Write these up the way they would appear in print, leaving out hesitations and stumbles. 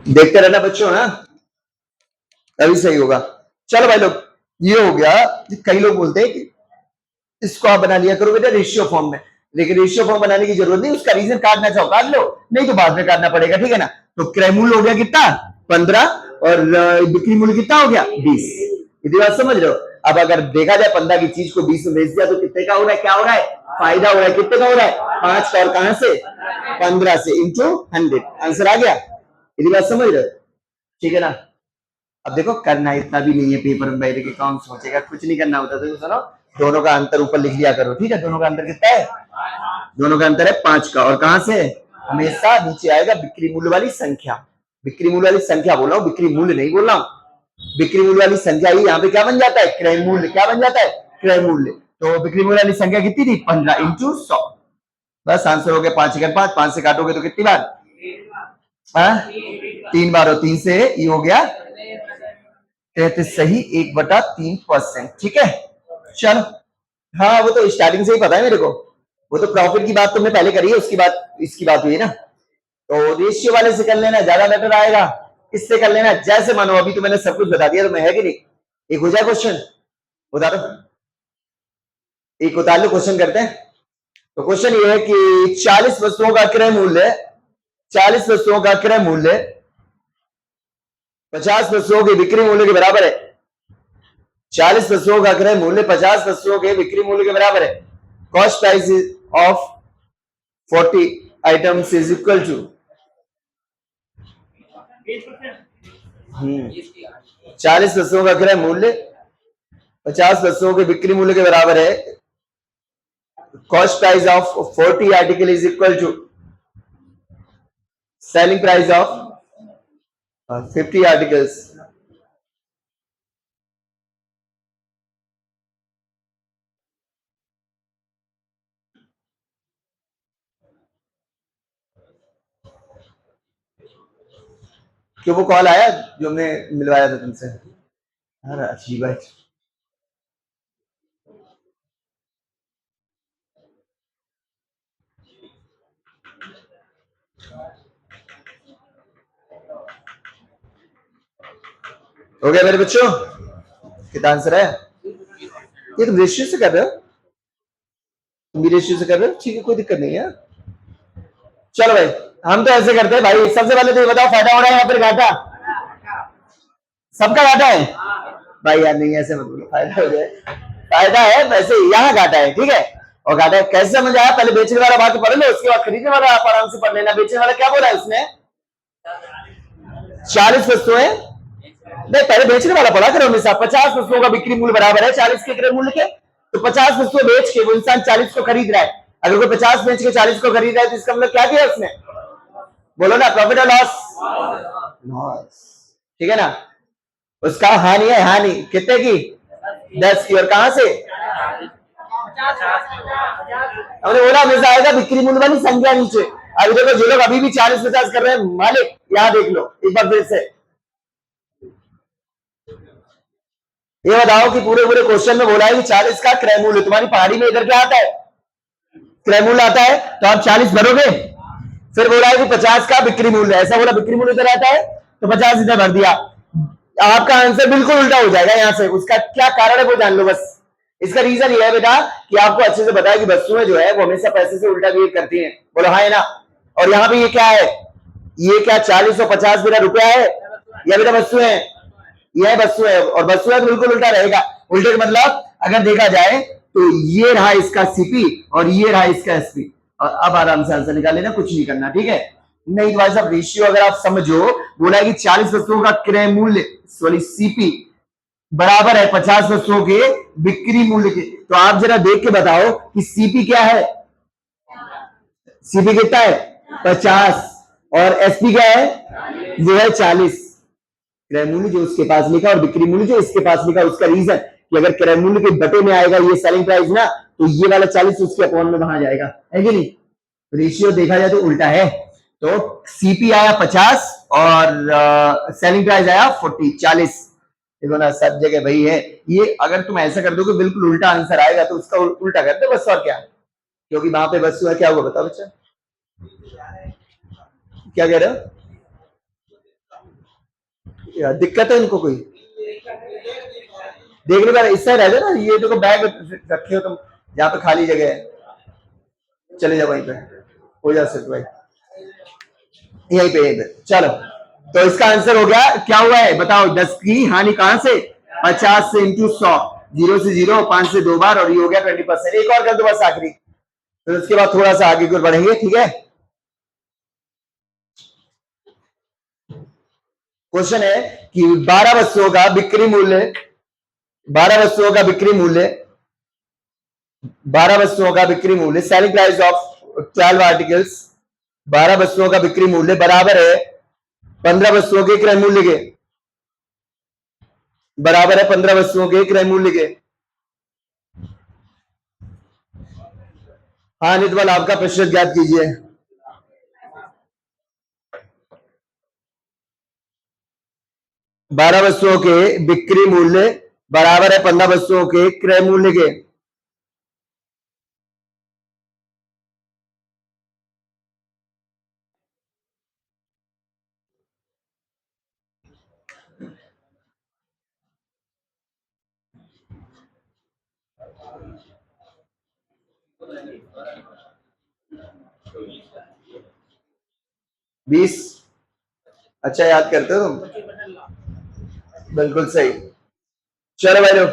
देखते रहना बच्चों, हाँ तभी सही होगा। चलो भाई लोग, ये हो गया। कई लोग बोलते हैं कि इसको आप बना लिया करो बेटा रेशियो फॉर्म में, लेकिन रेशियो फॉर्म बनाने की जरूरत नहीं, उसका रीजन काटना चाहो काट लो, नहीं तो बाद में काटना पड़ेगा, ठीक है ना। तो क्रय मूल्य हो गया कितना 15 और बिक्री मूल्य कितना हो गया 20। इतनी बात समझ रहे हो। अब अगर देखा जाए 15 की चीज को 20 में बेच दिया तो कितने का हो रहा है, क्या हो रहा है, फायदा हो रहा है। कितने का हो रहा है 5 का, और कहां से 15 से इंटू 100, आंसर आ गया। इतनी बात समझ रहे हो, ठीक है ना। अब देखो करना इतना भी नहीं है पेपर में बैठ के, कौन सोचेगा, कुछ नहीं करना होता। तो सुनो, दोनों का अंतर ऊपर लिख लिया करो, ठीक है। दोनों का अंतर कितना है, दोनों का अंतर है 5 का, और कहां से हमेशा नीचे आएगा बिक्री मूल्य वाली संख्या। बिक्री मूल्य वाली संख्या बोल रहा हूं, बिक्री मूल्य नहीं बोल रहा हूं। बिक्री मूल्य वाली संख्या ही यहाँ पे क्या बन जाता है, क्रय मूल्य। क्या बन जाता है, क्रय मूल्य। तो बिक्री मूल्य वाली संख्या कितनी थी 15 इंटू 100। बस आंसर हो गया 5 एकड़ 5। 5 से काटोगे तो कितनी बार, 3 बार, और 3 से ये हो गया 33 सही 1/3%, ठीक है। चलो, हाँ वो तो स्टार्टिंग से ही पता है मेरे को, वो तो प्रॉफिट की बात तुमने पहले करी है, उसकी बात इसकी बात हुई है ना। तो रेशियो वाले से कर लेना, ज्यादा बेटर आएगा। इससे कर लेना, जैसे मानो अभी तो मैंने सब कुछ बता दिया, तो मैं है कि नहीं। एक हो जाए क्वेश्चन, बता दो, एक उतार लो, क्वेश्चन करते हैं। तो क्वेश्चन ये है कि 40 वस्तुओं का क्रय मूल्य, 40 वस्तुओं का क्रय मूल्य 50 वस्तुओं के बिक्री मूल्य के बराबर है। 40 वस्तुओं का क्रय मूल्य 50 वस्तुओं के बिक्री मूल्य के बराबर है। Cost price of 40 items is equal to 40 वस्तुओं का क्रय मूल्य 50 वस्तुओं के बिक्री मूल्य के बराबर है। Cost price of 40 article is equal to selling price of 50 articles. क्यों, वो कॉल आया जो हमने मिलवाया था तुमसे? अरे अजीब है। हो गया मेरे बच्चों, कितना आंसर है? ये तुम रेशियो से कर रहे हो, तुम भी रेशियो से कर रहे हो, ठीक है, कोई दिक्कत नहीं है। चलो भाई, हम तो ऐसे करते हैं भाई। सबसे पहले तो ये बताओ, फायदा हो रहा है या फिर घाटा? सबका घाटा है भाई यार, नहीं ऐसे मत बोलो, फायदा हो जाए। फायदा है वैसे, यहाँ घाटा है, ठीक है। और घाटा कैसे समझ आया, पहले बेचने वाला बात पढ़ लो, उसके बाद खरीदने वाला आप आराम से पढ़ लेना। बेचने वाला क्या बोला है उसने, 40 वस्तुएं, नहीं पहले बेचने वाला पढ़ा करो हमेशा। 50 वस्तुओं का बिक्री मूल्य बराबर है 40 के क्रय मूल्य के। तो 50 वस्तुएं बेच के वो इंसान 40 को खरीद रहा है। अगर कोई 50 बेच के 40 को खरीद रहा है तो इसका मतलब क्या किया उसने, बोलो ना, प्रॉफिट और लॉस? लॉस, ठीक है ना। उसका हानि है, हानि कितने की 10 की, और कहां से हमने बोला हमेशा आएगा बिक्री मूल्य वाली संख्या नीचे। अभी देखो जो लोग अभी भी 40-50 कर रहे हैं, मालिक यहाँ देख लो एक बार फिर से। ये बताओ कि पूरे पूरे क्वेश्चन में बोला है कि 40 का क्रय मूल्य, तुम्हारी पहाड़ी में इधर क्या आता है, क्रय मूल्य आता है, तो आप 40 भरोगे। फिर बोला है कि 50 का बिक्री मूल्य, ऐसा बोला बिक्री मूल्य इधर आता है तो 50 इधर भर दिया। आपका आंसर बिल्कुल उल्टा हो जाएगा यहाँ से। उसका क्या कारण है वो जान लो बस। इसका रीजन ये है बेटा कि आपको अच्छे से बताया कि वस्तुएं जो है वो हमेशा पैसे से उल्टा बिहेव करती हैं, बोलो हाँ है ना। और यहाँ पे ये क्या है, ये क्या 40 और 50 मेरा रुपया है या बेटा वस्तु है, यह वस्तु है, और वस्तु है तो बिल्कुल उल्टा रहेगा। उल्टे का मतलब अगर देखा जाए तो ये रहा इसका सीपी और ये रहा इसका एसपी। और अब आराम से आंसर निकाल लेना, कुछ नहीं करना, ठीक है। नहीं तो भाई साहब रेशियो अगर आप समझो, बोला है कि 40 वस्तुओं का क्रय मूल्य सॉरी सीपी बराबर है 50 वस्तुओं के बिक्री मूल्य के। तो आप जरा देख के बताओ कि सीपी क्या है, सीपी कितना है 50 और एसपी क्या है, वो है 40। क्रय मूल्य जो उसके पास लिखा और बिक्री मूल्य जो इसके पास लिखा, उसका रीजन कि अगर क्रय मूल्य के बटे में आएगा ये सेलिंग प्राइस ना, तो ये वाला 40 उसके अपॉन में वहां जाएगा, है कि नहीं। रेशियो देखा जाए तो उल्टा है। तो सीपी आया 50 और सेलिंग प्राइस आया 40। देखो ना सब जगह वही है। ये अगर तुम ऐसा कर दोगे बिल्कुल उल्टा आंसर आएगा, तो उसका उल्टा कर दो बस, और क्या। क्योंकि वहां पे वस्तु है, क्या हुआ बताओ बच्चा, क्या कह रहे हो यार? दिक्कत है इनको कोई? देख नहीं पा रहे? इस साइड आ जाओ ना, ये देखो बैग रखे हो तुम, जहाँ पे खाली जगह है चले जाओ वहीं पे, हो जा सकते भाई, यहीं पे चलो। तो इसका आंसर हो गया, क्या हुआ है बताओ? 10 की हानि कहां से? 50 से इंटू 100, 0 से 0, 5 से 2 बार, और ये हो गया 20%। एक और कर दो बस आखिरी, फिर उसके बाद थोड़ा सा आगे की ओर बढ़ेंगे, ठीक है? क्वेश्चन है कि 12 वस्तुओं का बिक्री मूल्य, 12 वस्तुओं का बिक्री मूल्य, 12 वस्तुओं का बिक्री मूल्य, सेलिंग प्राइस ऑफ 12 आर्टिकल्स, 12 वस्तुओं का बिक्री मूल्य बराबर है 15 वस्तुओं के क्रय मूल्य के, बराबर है 15 वस्तुओं के क्रय मूल्य के। हाँ नितवाल, आपका प्रतिशत ज्ञात कीजिए। 12 वस्तुओं के बिक्री मूल्य बराबर है 15 वस्तुओं के क्रय मूल्य के। बीस। अच्छा याद करते हो तुम, बिल्कुल सही। चलो भाई लोग,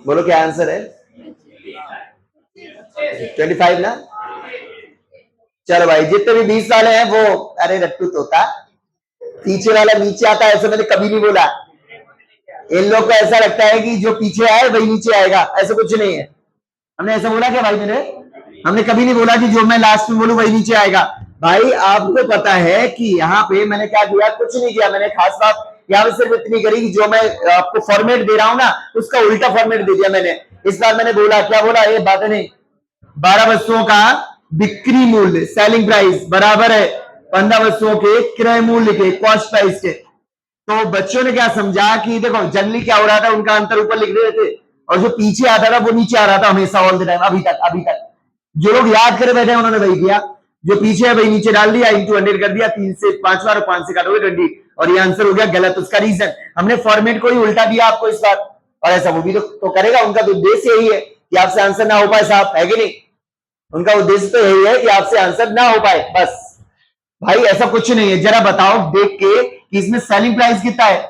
बोलो क्या आंसर है? 25 ना? चलो भाई, जितने भी 20 वाले हैं वो, अरे रट्टू तोता, पीछे वाला नीचे आता है ऐसा मैंने कभी नहीं बोला। इन लोग को ऐसा लगता है कि जो पीछे आए वही नीचे आएगा, ऐसा कुछ नहीं है। हमने ऐसा बोला क्या भाई? मेरे, हमने कभी नहीं बोला कि जो मैं लास्ट में बोलूं वही नीचे आएगा। भाई आपको पता है कि यहाँ पे मैंने क्या किया? कुछ नहीं किया मैंने, खास बात यहाँ पे सिर्फ इतनी करी कि जो मैं आपको फॉर्मेट दे रहा हूं ना, उसका उल्टा फॉर्मेट दे दिया मैंने। इस बार मैंने बोला, क्या बोला? ये बात नहीं, 12 वस्तुओं का बिक्री मूल्य, सेलिंग प्राइस बराबर है 15 वस्तुओं के क्रय मूल्य के, कॉस्ट प्राइस के। तो बच्चों ने क्या समझा कि देखो जनरली क्या हो रहा था, उनका अंतर ऊपर लिख रहे थे और जो पीछे आता था वो नीचे आ रहा था हमेशा, ऑल द टाइम, अभी तक जो लोग याद करे बैठे उन्होंने वही किया, जो पीछे है वही नीचे डाल दिया, इंटू 100 कर दिया, 3 से 5 बार और 5 से काटोगे 20, और ये आंसर हो गया गलत। उसका रीजन हमने फॉर्मेट को ही उल्टा दिया आपको इस बार, और ऐसा वो भी तो करेगा। उनका तो उद्देश्य यही है कि आपसे आंसर ना हो पाए साहब, है कि नहीं? उनका उद्देश्य तो यही है कि आपसे आंसर ना हो पाए बस। भाई ऐसा कुछ नहीं है, जरा बताओ देख के कि इसमें सेलिंग प्राइस कितना है?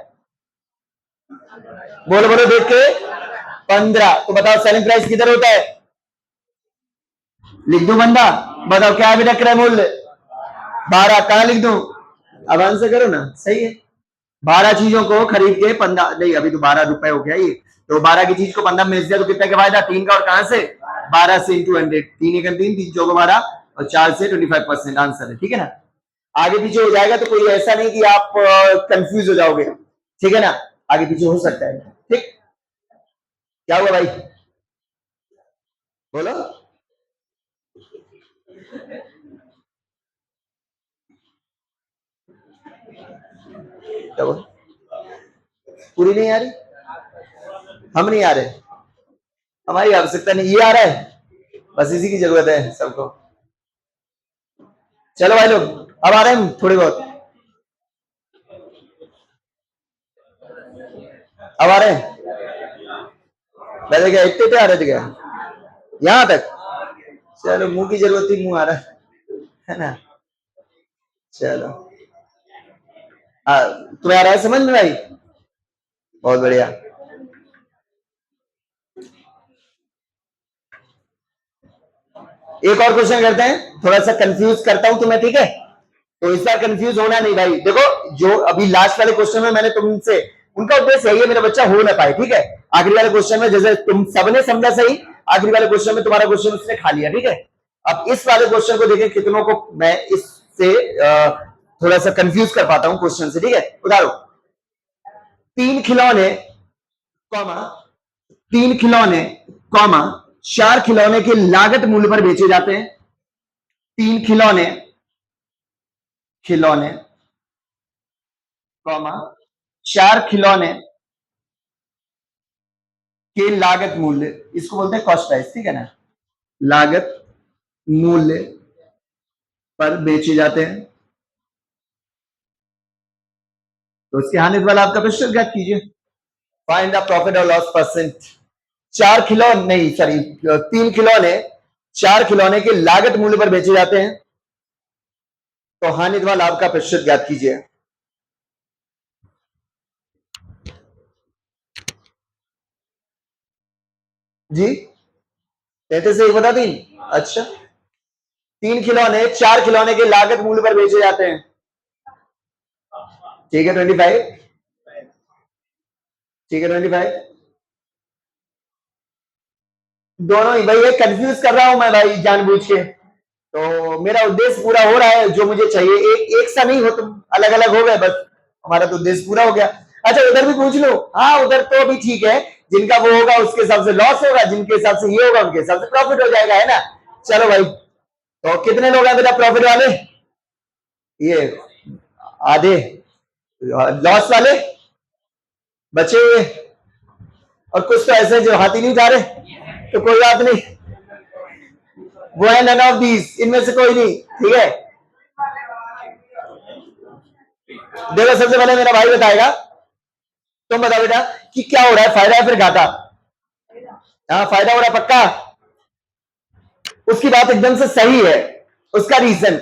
बोलो बोलो देख के। 15। तो बताओ सेलिंग प्राइस किधर होता है? लिख दो बंदा, बताओ क्या है बेटा क्रय मूल्य? 12। कहां लिख दू? अब आंसर करो ना, सही है। 12 चीजों को खरीद के 15, नहीं अभी तो 12 रुपए हो गया ये, तो 12 की चीज को 15 में दिया तो कितना का फायदा? 3 का, और कहां से? 12 से इंटू 100, 3 एक 3, 3 चौको 12, और 4 से 25% आंसर है, ठीक है ना? आगे पीछे हो जाएगा तो कोई ऐसा नहीं कि आप कंफ्यूज हो जाओगे, ठीक है ना? आगे पीछे हो सकता है, ठीक? क्या हुआ भाई? बोलो। क्या बोलो? पूरी नहीं आ रही? हम नहीं आ रहे? हमारी आवश्यकता नहीं, ये आ रहा है, बस इसी की जरूरत है सबको। चलो भाई लोग, अब आ रहे हैं थोड़े बहुत, अब आ रहे हैं। पहले क्या इतने आ रहे थे क्या यहां तक? चलो, मुंह की जरूरत थी, मुंह आ रहा है ना? चलो, तुम्हें आ रहा है समझ में भाई? बहुत बढ़िया। एक और क्वेश्चन करते हैं, थोड़ा सा कंफ्यूज करता हूं तुम्हें, ठीक है? तो इस बार कंफ्यूज होना नहीं भाई। देखो जो अभी लास्ट वाले क्वेश्चन में मैंने तुमसे, उनका उद्देश्य यही है मेरा बच्चा हो ना पाए, ठीक है? आखिरी वाले क्वेश्चन में जैसे तुम सबने समझा सही, आखिरी वाले क्वेश्चन में तुम्हारा क्वेश्चन उसने खा लिया, ठीक है? अब इस वाले क्वेश्चन को देखें कितनों को मैं इससे थोड़ा सा कंफ्यूज कर पाता हूं क्वेश्चन से, ठीक है? उदाहरण, 3 खिलौने कॉमा, 3 खिलौने कॉमा 4 खिलौने के लागत मूल्य पर बेचे जाते हैं। 3 खिलौने, खिलौने कॉमा 4 खिलौने के लागत मूल्य, इसको बोलते हैं कॉस्ट प्राइस, ठीक है ना? लागत मूल्य पर बेचे जाते हैं, तो उसके हानित वाला आपका प्रतिशत ज्ञात कीजिए। फाइंड द प्रॉफिट और लॉस परसेंट। 4 खिलौने नहीं, सॉरी 3 खिलौने 4 खिलौने के लागत मूल्य पर बेचे जाते हैं, तो हानित वाला लाभ का प्रतिशत ज्ञात कीजिए। जी 33/3। अच्छा 3 खिलौने 4 खिलौने के लागत मूल्य पर बेचे जाते हैं, ठीक है 25, ठीक है 25। दोनों ही भाई, ये कंफ्यूज कर रहा हूं मैं भाई जानबूझ के, तो मेरा उद्देश्य पूरा हो रहा है जो मुझे चाहिए। एक सा नहीं हो, तुम अलग अलग हो गए, बस हमारा तो उद्देश्य पूरा हो गया। अच्छा उधर भी पूछ लो, हाँ उधर तो भी ठीक है, जिनका वो होगा उसके हिसाब से लॉस होगा, जिनके हिसाब से ये होगा उनके हिसाब से प्रॉफिट हो जाएगा, है ना। चलो भाई, तो कितने लोग हैं बेटा प्रॉफिट वाले? ये आधे, लॉस वाले बचे हुए, और कुछ तो ऐसे जो हाथी नहीं उठा रहे, तो कोई बात नहीं, वो है नन ऑफ दीज, इनमें से कोई नहीं, ठीक है। देखो सबसे पहले मेरा भाई बताएगा, तुम बताओ बेटा कि क्या हो रहा है, फायदा है फिर घाटा? हाँ फायदा हो रहा है पक्का। उसकी बात एकदम से सही है, उसका रीजन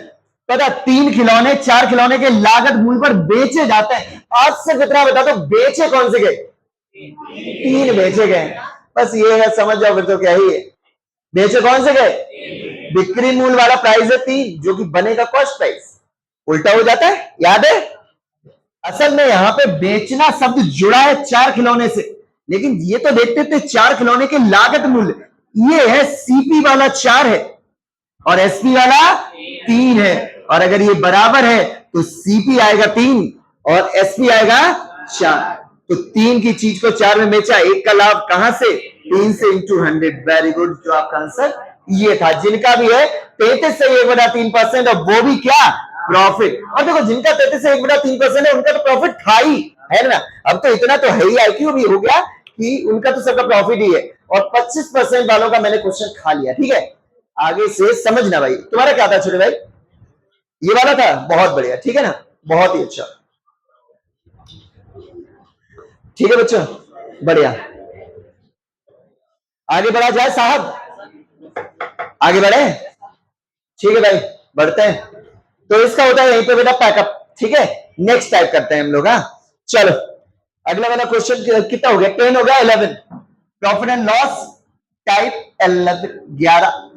पता, 3 खिलौने 4 खिलौने के लागत मूल्य पर बेचे जाते हैं। आज से कितना बता दो, बेचे कौन से गए? 3 बेचे गए, बस ये है, समझ जाओ फिर तो क्या ही है। बेचे कौन से गए? बिक्री मूल्य वाला प्राइस है 3, जो कि बनेगा कॉस्ट प्राइस, उल्टा हो जाता है, याद है। असल में यहां पे बेचना शब्द जुड़ा है 4 खिलौने से, लेकिन ये तो देखते थे 4 खिलौने के लागत मूल्य, ये है सीपी वाला 4 है और एसपी वाला 3 है, और अगर ये बराबर है तो सीपी आएगा 3 और एसपी आएगा 4, तो 3 की चीज को 4 में बेचा, 1 का लाभ कहां से? 3 से इंटू 100। वेरी गुड, जो आपका आंसर ये था। जिनका भी है 33 से 1/3%, और वो भी क्या? प्रॉफिट। और देखो जिनका 33 से 1/3% है उनका तो प्रॉफिट था ही, है ना। अब तो इतना तो है ही, आईक्यू भी हो गया कि उनका तो सबका प्रॉफिट ही है, और 25% वालों का मैंने क्वेश्चन खा लिया, ठीक है। आगे से समझना भाई। तुम्हारा क्या था छोटे भाई? ये वाला था, बहुत बढ़िया, ठीक है ना, बहुत ही अच्छा, ठीक है बच्चों, बढ़िया। आगे बढ़ा जाए साहब, आगे बढ़े, ठीक है भाई, बढ़ते हैं। तो इसका होता है यहीं पे बेटा पैकअप, ठीक है। नेक्स्ट टाइप करते हैं हम लोग, हाँ चलो अगला वाला क्वेश्चन कितना हो गया? 10 हो गया। 11 प्रॉफिट एंड लॉस टाइप 11।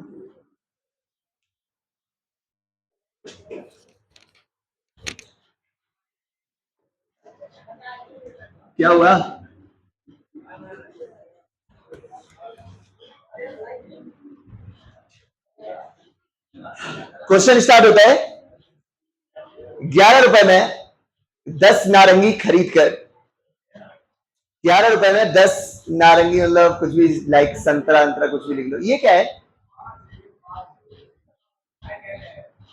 क्या हुआ? क्वेश्चन स्टार्ट होता है, 11 रुपए में 10 नारंगी खरीद कर, 11 रुपए में 10 नारंगी, मतलब कुछ भी, लाइक संतरा अंतरा कुछ भी लिख लो। ये क्या है?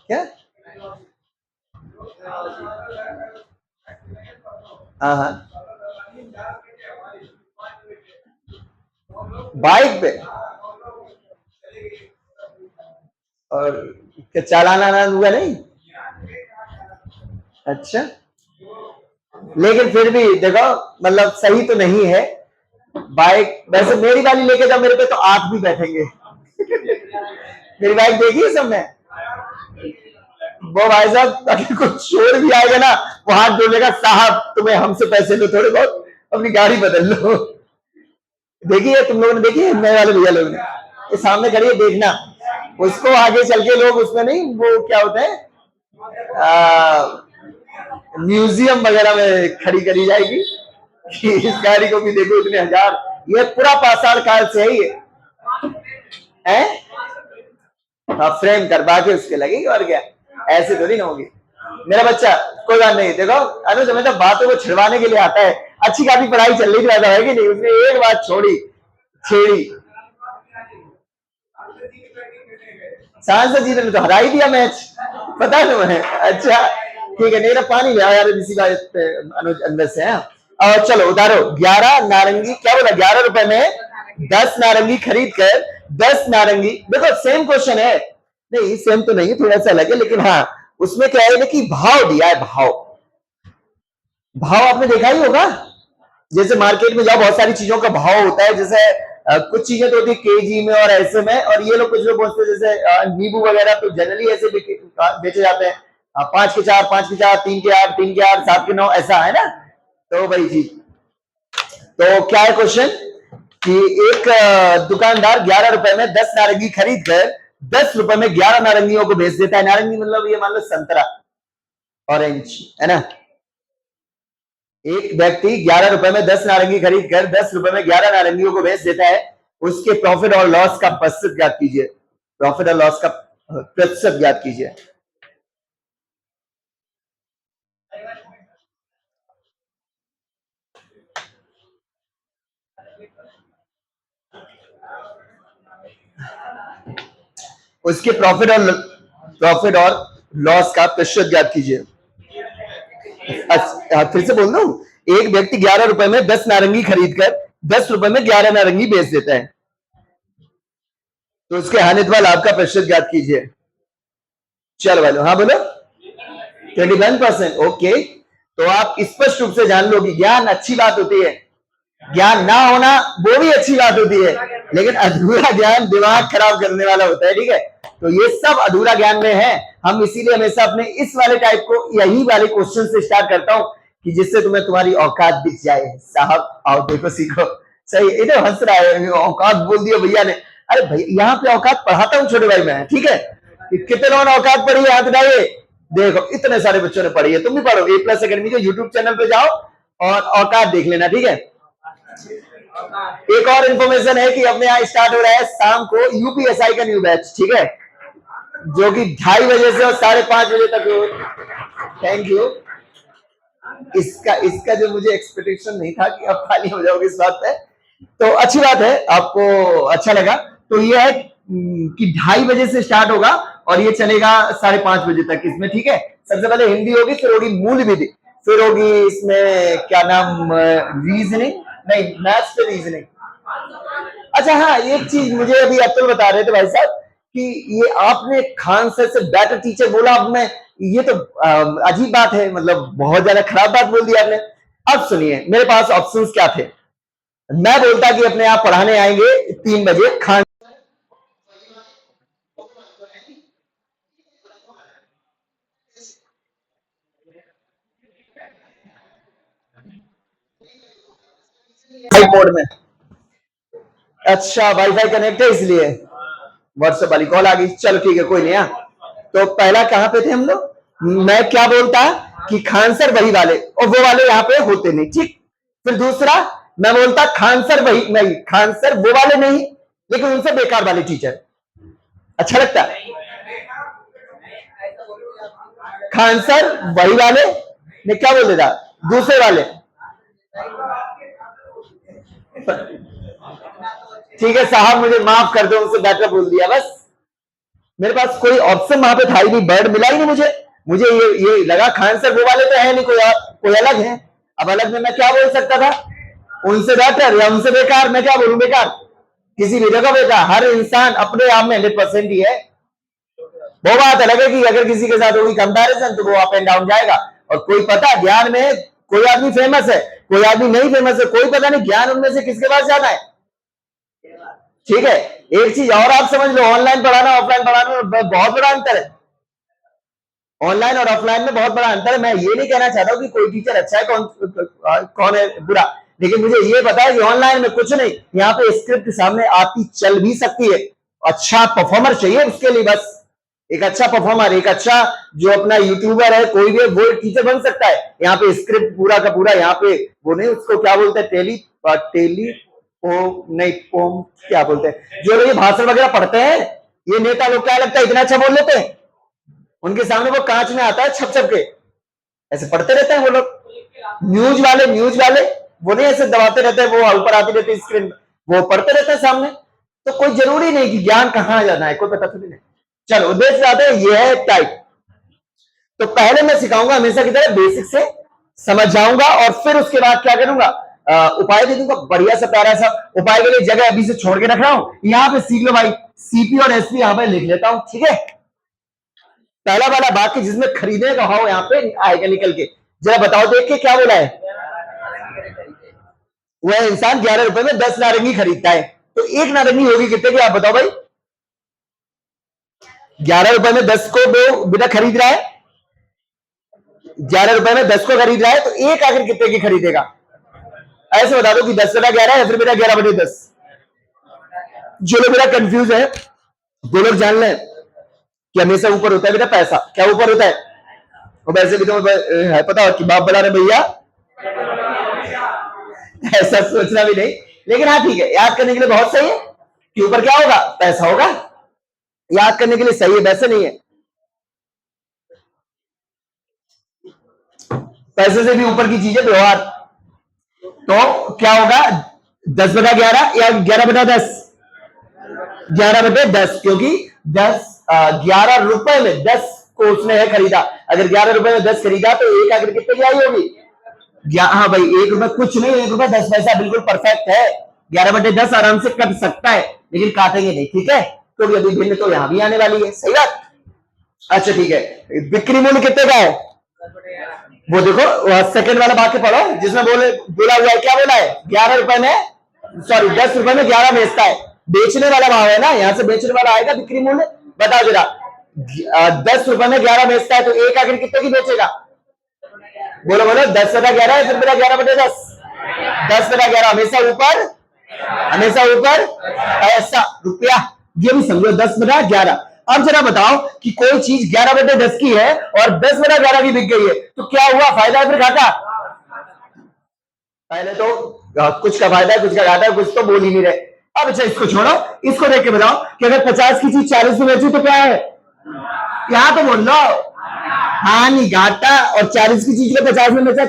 क्या? हाँ हाँ, बाइक पे, और क्या चालान आना हुआ नहीं? अच्छा, लेकिन फिर भी देखो, मतलब सही तो नहीं है। बाइक वैसे मेरी वाली लेके जाओ मेरे पे, तो आप भी बैठेंगे। मेरी बाइक देखी है सबने? वो भाई साहब अगर कुछ चोर भी आएगा ना, वो हाथ जोड़ेगा, साहब तुम्हें हमसे पैसे लो थोड़े बहुत, अपनी गाड़ी बदल लो। देखी है तुम लोगों ने? देखी है नए वाले भैया लोग ने? ये सामने खड़ी है, देखना उसको, आगे चल के लोग उसमें नहीं, वो क्या होता है, म्यूजियम वगैरह में खड़ी करी जाएगी कि इस गाड़ी को भी देखो, इतने हजार, ये पूरा पाषाण काल से है ये, है? हाँ फ्रेम करवा के उसके लगेगी, और क्या, ऐसे थोड़ी ना होगी। मेरा बच्चा कोई बात नहीं, देखो अनुज हमें तो बातों को छिड़वाने के लिए आता है, अच्छी खासी पढ़ाई चल रही थी, है कि नहीं? उसने एक बात छोड़ी, छेड़ी, सांस से जीतने तो हरा ही दिया मैच, पता है तुम्हें? अच्छा ठीक है, नहीं ना पानी ले यार इसी बात पे अनुज अंदर से है। और चलो उतारो, 11 नारंगी, क्या बोला, 11 रुपए में 10 नारंगी खरीद कर, 10 नारंगी, देखो सेम क्वेश्चन है, नहीं सेम तो नहीं, थोड़ा सा अलग है, लेकिन हाँ उसमें क्या है ना कि भाव दिया है, भाव। भाव आपने देखा ही होगा, जैसे मार्केट में जाओ बहुत सारी चीजों का भाव होता है, जैसे कुछ चीजें तो होती है केजी में और ऐसे में, और ये लोग कुछ लोग बोलते हैं जैसे नींबू वगैरह तो जनरली ऐसे बेचे जाते हैं, 5 के 4, 5 के 4, 3 के 8, 3 के 8, 7 के 9, ऐसा है ना। तो भाई जी, तो क्या है क्वेश्चन कि एक दुकानदार 11 रुपए में 10 नारंगी खरीद कर 10 रुपए में 11 नारंगियों को बेच देता है। नारंगी मतलब ये मान लो संतरा, ऑरेंज, है ना। एक व्यक्ति 11 रुपए में 10 नारंगी खरीद कर 10 रुपए में 11 नारंगियों को बेच देता है, उसके प्रॉफिट और लॉस का प्रतिशत ज्ञात कीजिए। प्रॉफिट और लॉस का प्रतिशत ज्ञात कीजिए। उसके प्रॉफिट और लॉस का प्रतिशत ज्ञात कीजिए। फिर से बोल दूं, एक व्यक्ति 11 रुपए में 10 नारंगी खरीद कर 10 रुपए में 11 नारंगी बेच देता है, तो उसके हानि अथवा लाभ का प्रतिशत ज्ञात कीजिए। चलो भाई, हाँ बोलो। 21%। ओके, तो आप स्पष्ट रूप से जान लो कि ज्ञान अच्छी बात होती है, ज्ञान ना होना वो भी अच्छी बात होती है, लेकिन अधूरा ज्ञान दिमाग खराब करने वाला होता है, ठीक है। तो ये सब अधूरा ज्ञान में है। हम इसीलिए हमेशा अपने इस वाले टाइप को यही वाले क्वेश्चन से स्टार्ट करता हूं कि जिससे तुम्हें तुम्हारी औकात दिख जाए। साहब आओ देखो सीखो। सही, इधर हंस रहा है, औकात बोल दिया भैया ने। अरे भैया यहाँ पे औकात पढ़ाता हूँ छोटे भाई मैं, ठीक है। कितने लोगों ने औकात पढ़ी है हाथ उठाइए। देखो इतने सारे बच्चों ने पढ़ी है, तुम भी पढ़ो। A+ अकेडमी के यूट्यूब चैनल पे जाओ और औकात देख लेना, ठीक है। एक और इंफॉर्मेशन है कि अपने यहाँ स्टार्ट हो रहा है शाम को यूपीएसआई का न्यू बैच, ठीक है, जो कि 2:30 बजे से और 5:30 बजे तक हो। Thank you. इसका जो मुझे एक्सपेक्टेशन नहीं था कि आप खाली हो जाओगे इस बात पे, तो अच्छी बात है, आपको अच्छा लगा। तो ये है कि 2:30 बजे से स्टार्ट होगा और ये चलेगा 5:30 बजे तक इसमें, ठीक है। सबसे पहले हिंदी होगी, फिर होगी मूल विधि, फिर होगी इसमें क्या नाम, रीजनिंग, नहीं मैथ्स पे रीजनिंग। अच्छा हाँ, एक चीज मुझे अभी अब्दुल बता रहे थे भाई साहब कि ये आपने खान सर से बेटर टीचर बोला। अब मैं, ये तो अजीब बात है, मतलब बहुत ज्यादा खराब बात बोल दी आपने। अब सुनिए, मेरे पास ऑप्शंस क्या थे। मैं बोलता कि अपने आप पढ़ाने आएंगे 3 बजे खान, मोड में। अच्छा वाईफाई कनेक्ट है इसलिए व्हाट्सएप वाली कॉल आ गई। चलो ठीक है, कोई नहीं। तो पहला कहां पे थे हम लोग, मैं क्या बोलता कि खान सर वही वाले, और वो वाले यहाँ पे होते नहीं, ठीक। फिर दूसरा मैं बोलता खान सर वही नहीं, खान सर वो वाले नहीं, लेकिन उनसे बेकार वाले टीचर। अच्छा लगता है। खान सर वही वाले ने क्या बोल देता, दूसरे वाले। ठीक है साहब, मुझे माफ कर दो, उनसे बेटर बोल दिया बस। मेरे पास कोई ऑप्शन वहां पे था ही नहीं, वर्ड मिला ही नहीं मुझे। मुझे ये लगा खान सर वो वाले तो है नहीं, कोई अलग है। अब अलग में मैं क्या बोल सकता था, उनसे बेटर या उनसे बेकार। मैं क्या बोलूं, बेकार। किसी भी जगह बेकार। हर इंसान अपने आप में 100% ही है। वो बात अलग है कि अगर किसी के साथ होगी कंपैरिजन तो वो अप एंड डाउन जाएगा। और कोई पता ज्ञान में कोई आदमी फेमस है, कोई आदमी नहीं फेमस है, कोई पता नहीं ज्ञान उनमें से किसके पास जाना है, ठीक है। एक चीज और आप समझ लो, ऑनलाइन पढ़ाना ऑफलाइन पढ़ाना में बहुत बड़ा अंतर है। ऑनलाइन और ऑफलाइन में बहुत बड़ा अंतर है। मैं ये नहीं कहना चाहता हूँ कि कोई टीचर अच्छा है, कौन है बुरा, लेकिन मुझे ये पता है कि ऑनलाइन में कुछ नहीं, यहाँ पे स्क्रिप्ट सामने आती चल भी सकती है। अच्छा परफॉर्मर चाहिए उसके लिए, बस एक अच्छा परफॉर्मर, एक अच्छा जो अपना यूट्यूबर है, कोई भी वो टीचर बन सकता है। यहाँ पे स्क्रिप्ट पूरा का पूरा, यहाँ पे वो नहीं, उसको क्या बोलते हैं, टेली नहीं पोम क्या बोलते हैं, जो लोग ये भाषण वगैरह पढ़ते हैं, ये नेता लोग क्या लगता है इतना अच्छा बोल लेते हैं, उनके सामने वो कांच में आता है छप छप के, ऐसे पढ़ते रहते हैं वो लोग। न्यूज वाले वो नहीं ऐसे दबाते रहते हैं, वो ऊपर आती रहती है स्क्रीन, वो पढ़ते रहते हैं सामने। तो कोई जरूरी नहीं कि ज्ञान कहाँ जाना है, कोई पता थोड़ी नहीं। चलो उद्देश्य आते हैं, ये है टाइप। तो पहले मैं सिखाऊंगा हमेशा की तरह, बेसिक से समझ जाऊंगा और फिर उसके बाद क्या करूंगा, उपाय दे दूंगा, बढ़िया सा प्यारा सा उपाय के लिए जगह अभी से छोड़ के रख रहा हूं, यहाँ पे सीख लो भाई। सीपी और एसपी यहाँ पे लिख लेता हूं, ठीक है। पहला वाला बाकी जिसमें खरीदने का भाव यहाँ पे आएगा निकल के, जरा बताओ देख के क्या बोला है। वह इंसान 11 रुपए में 10 नारंगी खरीदता है, तो एक नारंगी होगी कितने की, आप बताओ भाई। 11 रुपए में 10 को वो बेटा खरीद रहा है, 11 रुपए में 10 को खरीद रहा है, तो एक आखिर कितने की खरीदेगा। ऐसे बता दो कि 10/11 या फिर बेटा 11/10। जो लोग बेटा कंफ्यूज है वो लोग जान लें कि हमेशा ऊपर होता है बेटा पैसा। क्या ऊपर होता है, और वैसे भी तो है पता कि बाप बड़ा रहे भैया, ऐसा सोचना भी नहीं, लेकिन हाँ ठीक है, याद करने के लिए बहुत सही है कि ऊपर क्या होगा, पैसा होगा, याद करने के लिए सही है, वैसे नहीं है। पैसे से भी ऊपर की चीज है व्यवहार। तो क्या होगा, 10/11 या 11/10, 11/10, क्योंकि 11 रुपए में 10 को उसने है खरीदा। अगर 11 रुपए में 10 खरीदा तो एक आखिर कितने की आई होगी, हाँ भाई 1 रुपए कुछ नहीं, 1 रुपए 10 पैसा बिल्कुल परफेक्ट है। 11/10 आराम से कट सकता है, लेकिन काटेंगे नहीं, ठीक है। तो अभी भिन्न तो यहां भी आने वाली है, सही बात। अच्छा ठीक है, बिक्री मूल्य कितने का है, वो देखो सेकंड वाला वाक्य पढ़ो जिसमें बोला हुआ है, क्या बोला है, 11 रुपए में सॉरी 10 रुपए में 11 बेचता है। बेचने वाला भाव है ना, यहां से बेचने वाला आएगा बिक्री मूल्य। बताओ जरा, 10 रुपए में 11 बेचता है, तो एक आखिर कितने की बेचेगा, बोलो बोलो, 10/11 या फिर मेरा 11/10, 10/11 हमेशा ऊपर, हमेशा ऊपर पैसा रुपया, ये भी समझो 10/11। अब जरा बताओ कि कोई चीज 11/10 की है और 10/11 की बिक गई है, तो क्या हुआ, फायदा है फिर घाटा। पहले तो कुछ का फायदा है कुछ का घाटा है, कुछ तो बोल ही नहीं रहे। अब अच्छा इसको छोड़ो, इसको देख के बताओ कि अगर 50 की चीज 40 में बेची तो क्या है, यहां तो बोल लो हानि घाटा, और 40 की चीज को 50 में बेचा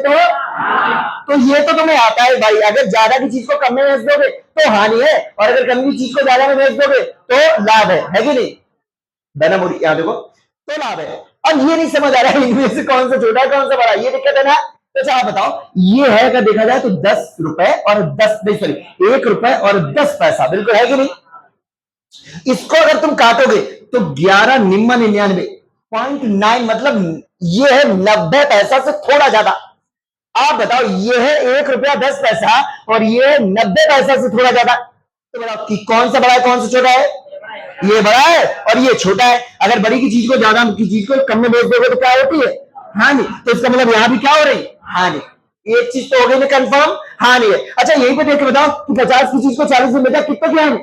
तो ये तो तुम्हें आता है भाई। अगर ज्यादा की चीज को कम में बेच दोगे तो हानि है, और अगर कम की चीज को ज्यादा में बेच दोगे तो लाभ है कि नहीं, बना मोड़ी, यहाँ देखो तो लाभ है। अब ये नहीं समझ आ रहा है इनमें से कौन सा छोटा है कौन सा बड़ा, ये दिक्कत है ना। तो अच्छा आप बताओ, ये है अगर देखा जाए तो 10 रुपए और 10 नहीं सॉरी 1 रुपए और 10 पैसा, बिल्कुल है कि नहीं। इसको अगर तुम काटोगे तो 11,99.9, मतलब ये है 90 पैसा से थोड़ा ज्यादा। आप बताओ, ये है 1 रुपया 10 पैसा और ये है 90 पैसा से थोड़ा ज्यादा। तो बताओ कि कौन सा बड़ा है कौन सा छोटा है, ये बड़ा है और ये छोटा है। अगर बड़ी की चीज को ज्यादा की चीज को कम में बेच दोगे तो क्या होती है, हानि। तो इसका मतलब यहां भी क्या हो रही, हानि। एक चीज तो हो गई ना कंफर्म, हानि है। अच्छा यहीं पे देख के बताओ कि 50 की चीज को 40 में बेचा, कितना की हानि।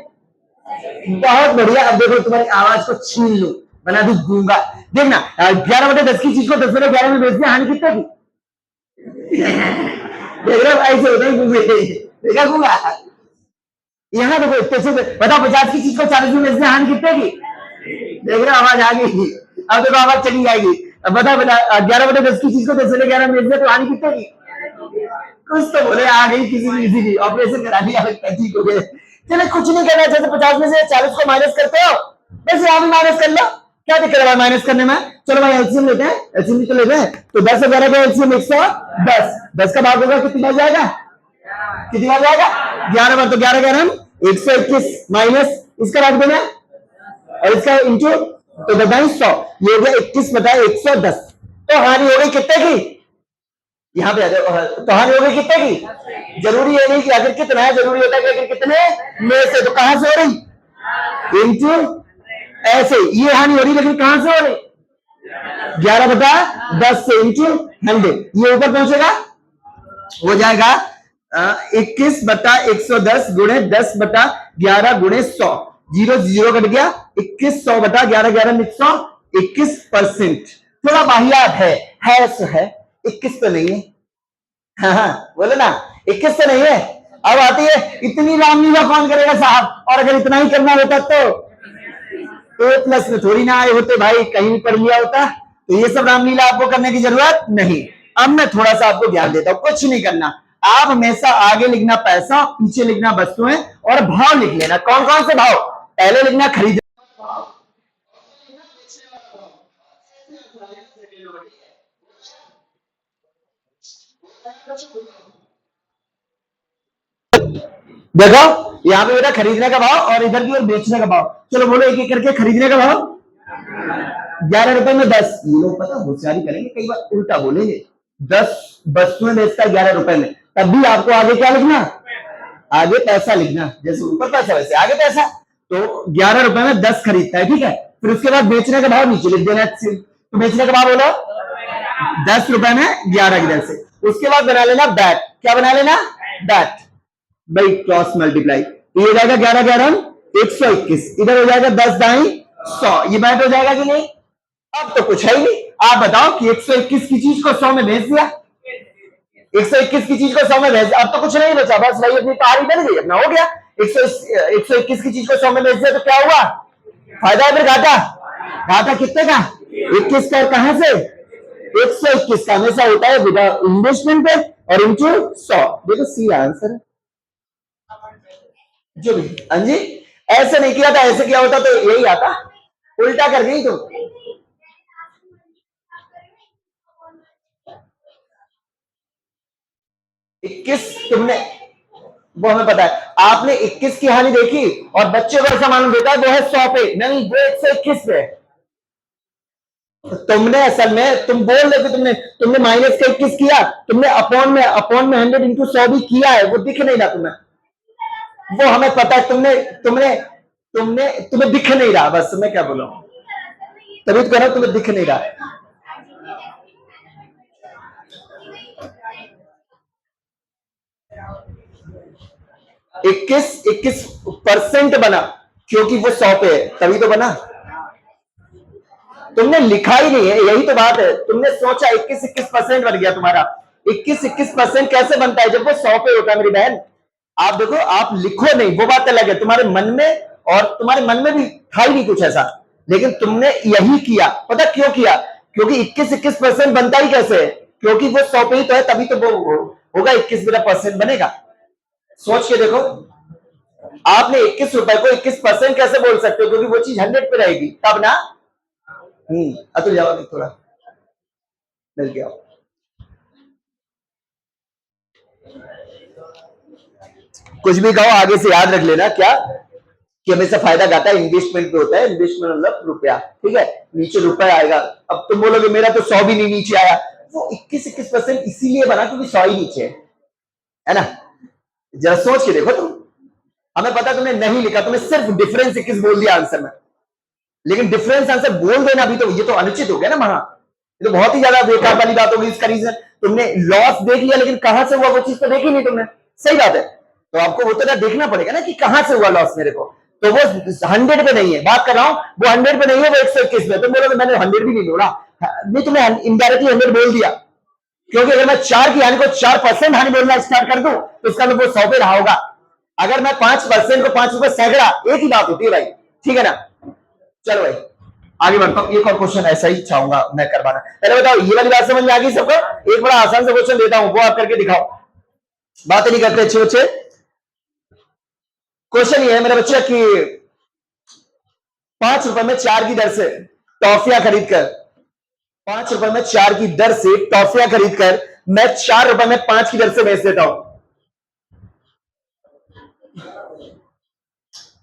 बहुत बढ़िया। अब देखो तुम्हारी आवाज को छीन लू, बना दू गूंगा। देखना 11/10 की चीज को 10/11 में बेच दिया, हानि कितना की। देख रहे हो, ऐसे होता है, देखा गूंगा। यहाँ देखो इतने से बताओ, 50 की चीज को 40 में बेच दिया, हानि कितने की। देख रहे हो, आवाज आ गई। अब देखो आवाज चली जाएगी। अब बता 11/10 की चीज को 10/11 में बेच दिया तो हानि कितने की। कुछ तो बोले, आ गई किसी की ऑपरेशन करा दिया, ठीक हो गए। चले कुछ नहीं करना, जैसे 50 में से 40 को माइनस करते हो, बस यहाँ भी माइनस कर लो, क्या दिक्कत है माइनस करने में। चलो भाई एलसीएम लेते हैं, एलसीएम तो लेते हैं। तो 10 और 11 का एलसीएम 110, 10 का भाग होगा कितनी बार जाएगा, कितनी बार जाएगा, 11 बार। तो 11 121 माइनस इसका रख देना और इसका इंटू, तो 100, ये हो गया 21/110। तो हानि हो गई कितने की, यहाँ पे तो हानि हो गई कितने की। जरूरी है नहीं कि अगर कितना है, जरूरी होता है कि अगर कितने में से, तो कहां से हो रही, इंटू ऐसे ये हानि हो रही, लेकिन कहां से हो रही, 11/10 से इंटू 100, ये ऊपर पहुंचेगा, हो जाएगा 21/110 गुणे 10/11 गुणे 100, 0 0 कट गया, 2100/11 121%। थोड़ा वाहियात है सो है, 21 तो नहीं है। हाँ बोलो ना, 21 तो नहीं है। अब आती है इतनी रामलीला कौन करेगा साहब, और अगर इतना ही करना होता तो A+ में थोड़ी ना आए होते भाई, कहीं भी पढ़ लिया होता। तो ये सब रामलीला आपको करने की जरूरत नहीं। अब मैं थोड़ा सा आपको ध्यान देता हूं, कुछ नहीं करना, आप हमेशा आगे लिखना पैसा, पीछे लिखना वस्तुएं और भाव लिख लेना। कौन कौन से भाव, पहले लिखना खरीद, देखो यहाँ पे बेटा खरीदने का भाव और इधर की ओर बेचने का भाव। चलो बोलो एक एक करके, खरीदने का भाव, 11 रुपए में 10, ये लोग पता होशियारी करेंगे, कई बार उल्टा बोलेंगे, 10 वस्तुएं बेचता है 11 रुपए में, तब भी आपको आगे क्या लिखना, आगे पैसा लिखना, जैसे ऊपर पैसा वैसे आगे पैसा। तो 11 रुपए में 10 खरीदता है, ठीक है, फिर उसके बाद बेचने का भाव नीचे लिख देना। तो बेचने का भाव बोलो 10 रुपए में 11 की दर से। उसके बाद बना लेना बैट, क्या बना लेना, बैट भाई, क्रॉस मल्टीप्लाई, ये हो जाएगा 11 11 121, इधर हो जाएगा 10 दाई 100, ये बैट हो जाएगा कि नहीं। अब तो कुछ है ही नहीं, आप बताओ कि 121 की चीज को 100 में भेज दिया, 121 की चीज को 100 में भेज, अब तो कुछ नहीं बचा, बस भाई अपनी कहानी बन गई, अपना हो गया। 121 की चीज को 100 में भेज दिया तो क्या हुआ, फायदा है फिर घाटा, घाटा कितने का, 21 का, कहां से, 121 का हमेशा होता है विद इन्वेस्टमेंट पे और इंटू 100, देखो सी आंसर है जो भी। हाँ जी, ऐसे नहीं किया था, ऐसे किया होता तो यही आता, उल्टा कर गई तो। इक्कीस तुमने, वो हमें पता है, आपने 21 की हानि देखी और बच्चे को ऐसा मालूम देता है वो है 100 पे, नहीं वो 121 पे। तुमने असल में, तुम बोल रहे थे, तुमने माइनस का 21 किया, तुमने अपॉन में 100 इंटू 100 भी किया है, वो दिख नहीं रहा तुम्हें, वो हमें पता है, तुमने तुमने तुमने तुम्हें दिख नहीं रहा, बस मैं क्या बोला, तभी तो कह रहा हूं तुम्हें दिख नहीं रहा। 21% बना क्योंकि वो 100 पे है, तभी तो बना, तुमने लिखा ही नहीं है, यही तो बात है, तुमने सोचा 21% बन गया तुम्हारा। 21% कैसे बनता है जब वो 100 पे होता है मेरी बहन, आप देखो, आप लिखो नहीं वो बात अलग है, तुम्हारे मन में, और तुम्हारे मन में भी था ही नहीं कुछ ऐसा, लेकिन तुमने यही किया, पता क्यों किया, क्योंकि 21% बनता ही कैसे है, क्योंकि वो 100 पे ही तो है, तभी तो वो होगा 21% बनेगा। सोच के देखो, आपने 21 रुपए को 21% कैसे बोल सकते हो, क्योंकि वो चीज 100 पे रहेगी तब ना। अतुल जाओ थोड़ा मिल गया, कुछ भी कहो आगे से याद रख लेना क्या, कि हमेशा फायदा घाटा इन्वेस्टमेंट पे होता है, इन्वेस्टमेंट मतलब रुपया, ठीक है, नीचे रुपया आएगा। अब तुम बोलोगे मेरा तो 100 भी नहीं नीचे आया, वो 21% इसीलिए बना क्योंकि 100 ही नीचे है ना। जरा सोच के देखो तुम, हमें पता तुमने नहीं लिखा, तुमने सिर्फ डिफरेंस 21 बोल दिया आंसर में, लेकिन डिफरेंस आंसर बोल देना भी तो, ये तो अनुचित हो गया ना महा, ये तो बहुत ही ज्यादा बेकार वाली बात होगी। इसका रीजन तुमने लॉस देख लिया, लेकिन कहां से हुआ वो चीज तो देखी नहीं तुमने, सही बात है, तो आपको वो तो देखना पड़ेगा ना कि कहां से हुआ लॉस मेरे को, तो वो 100 पे नहीं है, बात कर रहा हूं, वो 100 पे नहीं है, वो 121 पे। तुम बोलोगे मैंने 100 भी नहीं बोला, नहीं, तुमने इनडायरेक्टली 100 बोल दिया, क्योंकि अगर मैं 4 की हानि को 4% हानि बोलना स्टार्ट कर दूं तो इसका मतलब वो 100 पे रहा होगा। अगर मैं 5% को 5 रुपए सैकड़ा, एक ही बात होती है भाई, ठीक है ना। चलो भाई आगे बढ़ता हूं, एक और क्वेश्चन ऐसा ही चाहूंगा मैं करवाना। पहले बताओ ये वाली बात समझ में आ गई सबको, एक बड़ा आसान सा क्वेश्चन देता हूं, वो आप करके दिखाओ, बातें नहीं करते अच्छे बच्चे। क्वेश्चन ये है मेरे बच्चे कि 5 रुपए में 4 की दर से टॉफियां खरीदकर, 5 रुपए में 4 की दर से टॉफियां खरीदकर मैं 4 रुपए में 5 की दर से बेच देता हूं।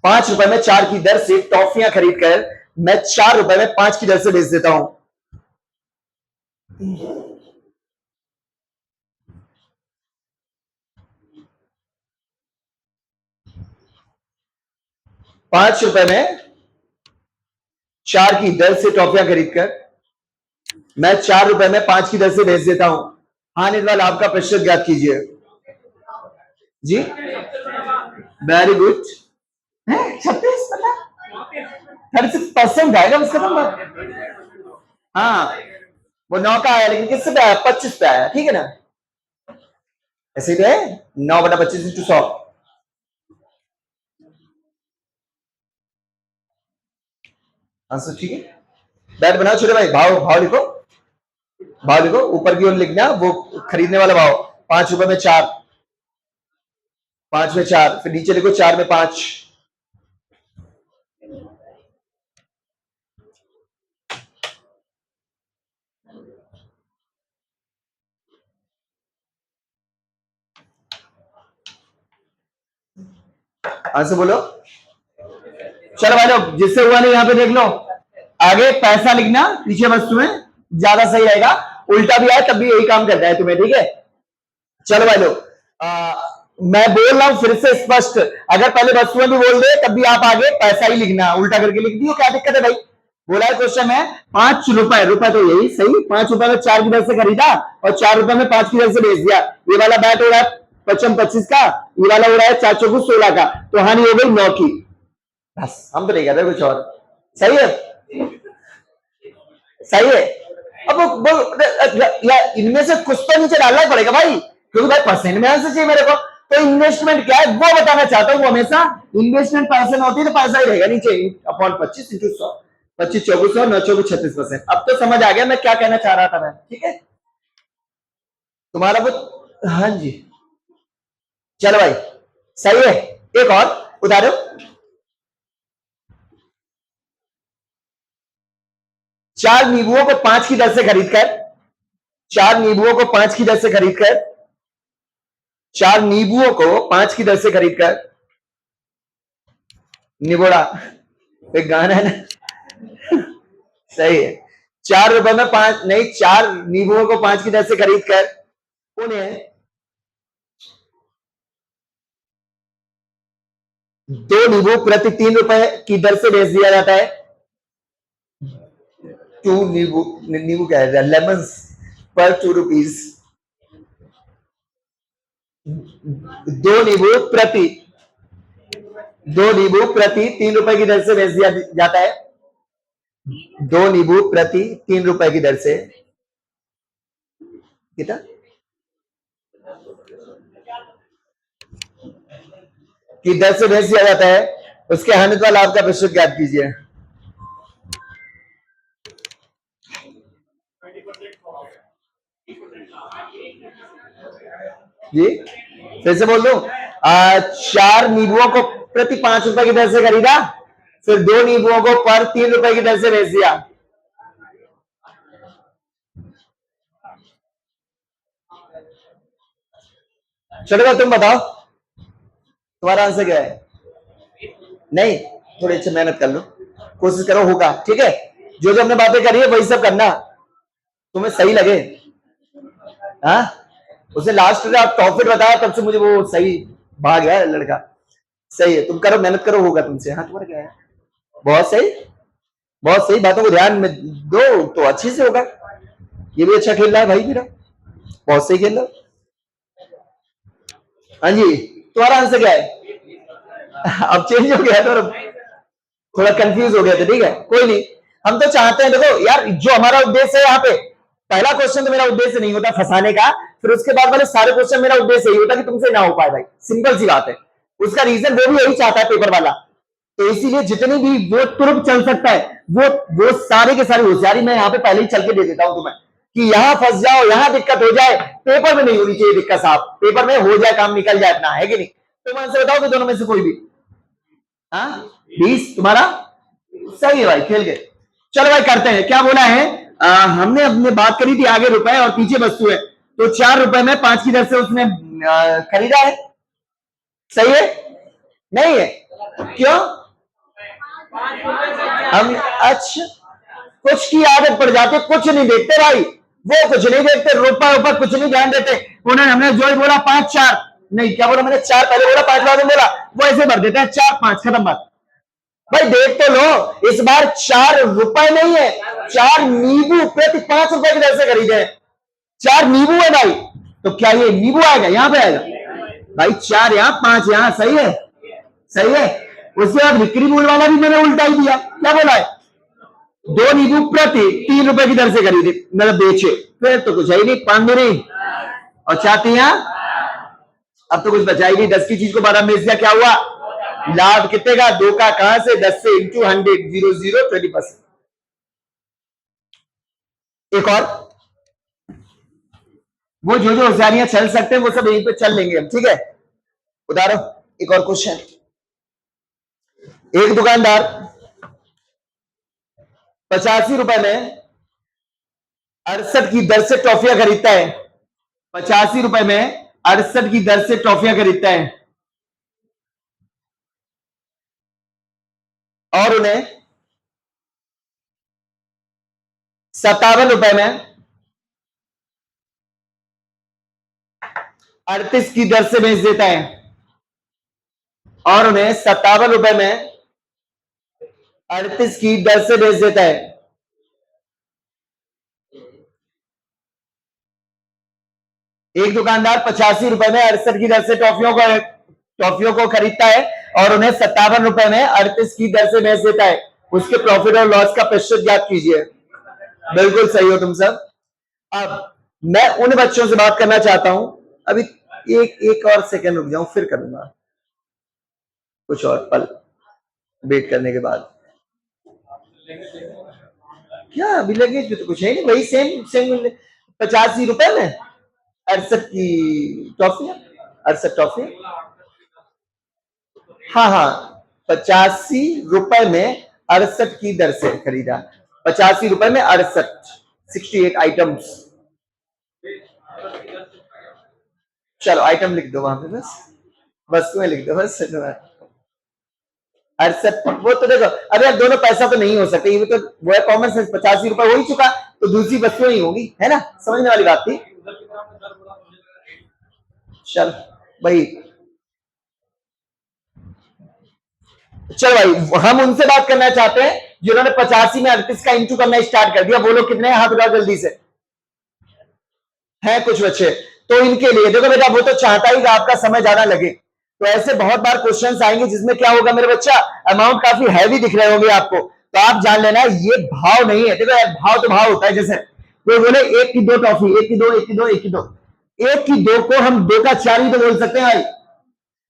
5 रुपए में 4 की दर से टॉफियां खरीदकर मैं 4 रुपए में 5 की दर से बेच देता हूं। 5 रुपए में 4 की दर से टॉफियां खरीदकर मैं 4 रुपए में 5 की दर से बेच देता हूं। हाँ निर्मल, आपका प्रतिशत ज्ञात कीजिए जी। वेरी गुड, 36, 36% आएगा उसका नंबर। हाँ वो 9 का आया, लेकिन किससे पे आया, 25 पे आया, ठीक है ना, ऐसे ही तो है, 9/25 इंटू 100। आंसर ठीक है, बैट बनाओ छोटे भाई, भाव भाव लिखो, भाव लिखो, ऊपर की ओर लिखना वो खरीदने वाला भाव, 5 रुपए में 4, 5 में 4, फिर नीचे लिखो 4 में 5। आंसर बोलो, चलो भाई लोग, जिससे हुआ नहीं यहां पे देख लो, आगे पैसा लिखना, पीछे वस्तुएं, ज्यादा सही रहेगा। उल्टा भी आए तब भी यही काम करना है तुम्हें, ठीक है। चलो भाई लोग, मैं बोल रहा हूं फिर से स्पष्ट, अगर पहले वस्तुएं भी बोल दे तब भी आप आगे पैसा ही लिखना, उल्टा करके लिख दियो, क्या दिक्कत है भाई। बोला है क्वेश्चन में 5 रुपए, रुपए तो यही सही, 5 रुपए में 4 की दर से खरीदा और 4 रुपए में 5 की दर से बेच दिया। ये वाला बैट हो रहा है 25 का, ये वाला हो रहा है 4 चौको 16 का, तो हानि हो गई 9 की। बस, हम तो नहीं कहते कुछ और। सही है, सही है। अब या इनमें से कुछ तो नीचे डालना ही पड़ेगा भाई, क्योंकि भाई परसेंट में आंसर चाहिए मेरे को। तो इन्वेस्टमेंट क्या है वो बताना चाहता हूं, वो हमेशा इन्वेस्टमेंट पैसे में होती है तो पैसा ही रहेगा नीचे, अपॉन 25 इंटू 100, 25 चौबीस 100, 9 चौबीस 36%। अब तो समझ आ गया मैं क्या कहना चाह रहा था मैं, ठीक है तुम्हारा वो। हाँ जी, चलो भाई सही है। एक और उतारो, 4 नींबुओं को 5 की दर से खरीदकर, 4 नींबुओं को 5 की दर से खरीदकर, 4 नींबुओं को 5 की दर से खरीदकर, निबोड़ा, एक गाना है ना सही है। 4 रुपए में 5 नहीं, 4 नींबुओं को 5 की दर से खरीदकर उन्हें 2 नींबू प्रति 3 रुपए की दर से बेच दिया जाता है। 2 नींबू, नींबू क्या है, लेमन पर 2 रुपीज, 2 नींबू प्रति 2 नींबू प्रति 3 रुपए की दर से बेच दिया जाता है। 2 नींबू प्रति 3 रुपए की दर से, कितना की दर से बेच दिया जाता है, उसके हानित वाला लाभ का प्रतिशत ज्ञात कीजिए। जी फिर से बोल दो, 4 नींबुओं को प्रति 5 रुपए की दर से खरीदा, फिर 2 नींबुओं को पर 3 रुपए की दर से बेच दिया। चलो तुम बताओ तुम्हारा आंसर क्या है। नहीं, थोड़ी अच्छी मेहनत कर लो, कोशिश करो, होगा ठीक है। जो जो हमने बातें करी है वही सब करना, तुम्हें सही लगे। हाँ, उसे लास्ट में आप टॉपिक बताया तब से मुझे वो सही भाग गया लड़का। सही है, तुम करो, मेहनत करो, होगा तुमसे। हाँ तुम्हारा क्या है, बहुत सही, बहुत सही। बातों को ध्यान में दो तो अच्छे से होगा। ये भी अच्छा खेल रहा है भाई मेरा, बहुत सही खेल रहा है। हाँ जी, तुम्हारा आंसर क्या है। अब चेंज हो गया तो थोड़ा कंफ्यूज हो गया था, ठीक है कोई नहीं। हम तो चाहते हैं, देखो यार, जो हमारा उद्देश्य है यहाँ पे, पहला क्वेश्चन तो मेरा उद्देश्य नहीं होता फंसाने का, फिर उसके बाद वाले सारे क्वेश्चन मेरा उद्देश्य यही होता कि तुमसे ना हो पाए भाई, सिंपल सी बात है। उसका रीजन वो भी यही चाहता है पेपर वाला, तो इसीलिए जितनी भी वो तुरंत चल सकता है वो सारे के सारे होशियारी मैं यहाँ पे पहले ही चल के दे देता हूं तुम्हें, कि यहां फंस जाओ, यहां दिक्कत हो जाए, पेपर में नहीं होनी चाहिए दिक्कत साहब, पेपर में हो जाए काम, निकल जाए अपना, है कि नहीं। तुम आंसर बताओ कि दोनों में से कोई भी। हाँ 20 तुम्हारा सही है भाई, खेल गए। चलो भाई करते हैं, क्या बोला है, हमने अपने बात करी थी आगे रुपए और पीछे वस्तु है, तो 4 रुपए में 5 की दर से उसने खरीदा है, सही है नहीं है, क्यों हम, अच्छा कुछ की आदत पड़ जाती है, कुछ नहीं देखते भाई, वो कुछ नहीं देखते, रुपए ऊपर कुछ नहीं ध्यान देते। उन्होंने, हमने जो ही बोला 5 4 नहीं, क्या बोला मैंने, 4 पहले बोला 5 बाद में बोला, वो ऐसे भर देते हैं 4 5 खत्म बात। भाई देख तो लो, इस बार 4 रुपए नहीं है, 4 नींबू प्रति 5 रुपए की दर से खरीदे, 4 नींबू है भाई, तो क्या ये नींबू आएगा, यहां पे आएगा भाई, 4 यहां 5 यहां, सही है, सही है। उसके बाद बिक्री मूल्य वाला भी मैंने उल्टा ही दिया, क्या बोला है, 2 नींबू प्रति 3 रुपए की दर से खरीदे, मतलब बेचे, फिर तो कुछ है ही नहीं, 5 नहीं और 4 यहां, अब तो कुछ बचा ही नहीं, 10 की चीज को 12 में दिया, क्या हुआ, लाभ कितने का, 2 का, कहां से, 10 से, इंटू 100, 0 0 20%। एक और, वो जो जो होशियारियां चल सकते हैं वो सब यहीं पे चल लेंगे हम, ठीक है। उदाहरण, एक और क्वेश्चन, एक दुकानदार 85 रुपए में 68 की दर से टॉफियां खरीदता है, 85 रुपए में 68 की दर से टॉफियां खरीदता है और उन्हें 57 रुपए में 38 की दर से बेच देता है और उन्हें 57 रुपए में 38 की दर से बेच देता है। एक दुकानदार 85 रुपए में 68 की दर से टॉफियों को खरीदता है और उन्हें 57 रुपए में 38 की दर से बेच देता है। उसके प्रॉफिट और लॉस का प्रतिशत ज्ञात कीजिए। बिल्कुल सही हो तुम सब। अब मैं उन बच्चों से बात करना चाहता हूं, अभी एक और सेकंड रुक जाऊं, फिर करूंगा कुछ और पल वेट करने के बाद। क्या अभी लगेज भी तो कुछ है नहीं, वही सेम सेम 85 रुपए में 68 की टॉफी, 68 टॉफी। हाँ हाँ, 85 रुपए में 68 की दर से खरीदा। 85 रुपए में 68, 68 आइटम्स। चलो आइटम लिख दो वहां पे, बस वस्तुएं लिख दो बस। 68, वो तो देखो, अरे यार दोनों पैसा तो नहीं हो सकते, ये तो वो है कॉमन सेंस। 85 रुपए हो ही चुका तो दूसरी वस्तुएं ही होंगी, है ना, समझने वाली बात थी। चल भाई, चल भाई, हम उनसे बात करना चाहते हैं जिन्होंने 85 में 38 का इंटू करना स्टार्ट कर दिया। वो लोग कितने हैं, हाथ उठाओ जल्दी से। है कुछ बच्चे, तो इनके लिए देखो बेटा, वो तो चाहता ही कि आपका समय ज्यादा लगे, तो ऐसे बहुत बार क्वेश्चंस आएंगे जिसमें क्या होगा मेरे बच्चा, अमाउंट काफी हैवी दिख रहे होंगे आपको, तो आप जान लेना ये भाव नहीं है। देखो यार, भाव तो भाव होता है। जैसे कोई बोले 1 की 2 टॉफी, 1 की 2, 1 की 2, 1 की 2, 1 की 2 को हम 2 का 4 ही तो बोल सकते हैं भाई।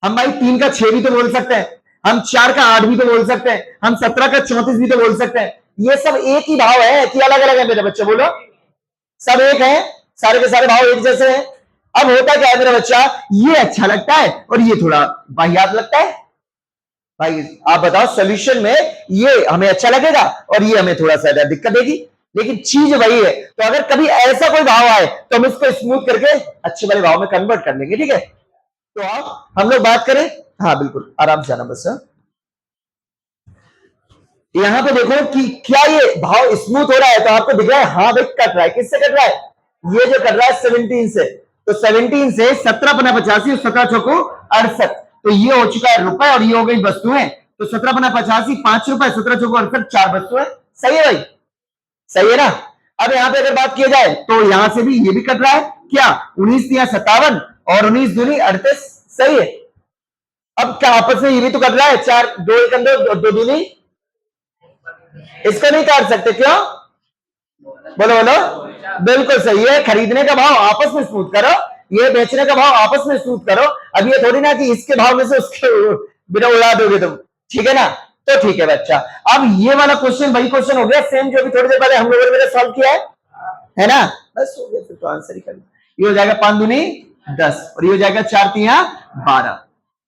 हम भाई 3 का 6 भी तो बोल सकते हैं, हम 4 का 8 भी तो बोल सकते हैं, हम 17 का 34 भी तो बोल सकते हैं। ये सब एक ही भाव है कि अलग अलग है मेरे बच्चे, बोलो। सब एक है, सारे के सारे भाव एक जैसे हैं। अब होता क्या है मेरा बच्चा, ये अच्छा लगता है और ये थोड़ा वाहियात लगता है। भाई आप बताओ, सोल्यूशन में ये हमें अच्छा लगेगा और ये हमें थोड़ा सा दिक्कत देगी, लेकिन चीज वही है। तो अगर कभी ऐसा कोई भाव आए तो हम इसको स्मूथ करके अच्छे वाले भाव में कन्वर्ट कर लेंगे, ठीक है। तो आप हम लोग बात करें, हाँ बिल्कुल आराम से आना बस। यहां पे देखो कि क्या ये भाव स्मूथ हो रहा है, तो आपको दिख रहा है, हाँ भाई कट रहा है। किससे कट रहा है, ये जो कट रहा है 17 से। तो 17 से 17 पना 85 और 17 चौको 68, तो ये हो चुका है रुपए और ये हो गई वस्तुएं। तो 17 पना 85 5 रुपए, 17 चौको 68 4 वस्तुएं। सही है भाई, सही है ना। अब यहां पे अगर बात की जाए तो यहां से भी ये भी कट रहा है, क्या 19 या 57 और 19 दूनी 38, सही है। अब क्या आपस में ये भी तो कट रहा है, 4 2 एक अंदर 2 दूनी, इसको नहीं काट सकते, क्यों, बोलो बोलो। बिल्कुल सही है, खरीदने का भाव आपस में स्मूथ करो, ये बेचने का भाव आपस में स्मूथ करो। अब ये थोड़ी ना कि इसके भाव में से उसके बिना उड़ा दोगे तुम, ठीक है ना। तो ठीक है बच्चा, अब ये वाला क्वेश्चन वही क्वेश्चन हो गया सेम जो भी थोड़ी देर पहले हम लोगों ने मेरे सॉल्व किया है ना। बस हो गया, फिर तो आंसर ही कर। ये हो जाएगा 5 दूनी 10 और ये हो जाएगा 4 तिया 12।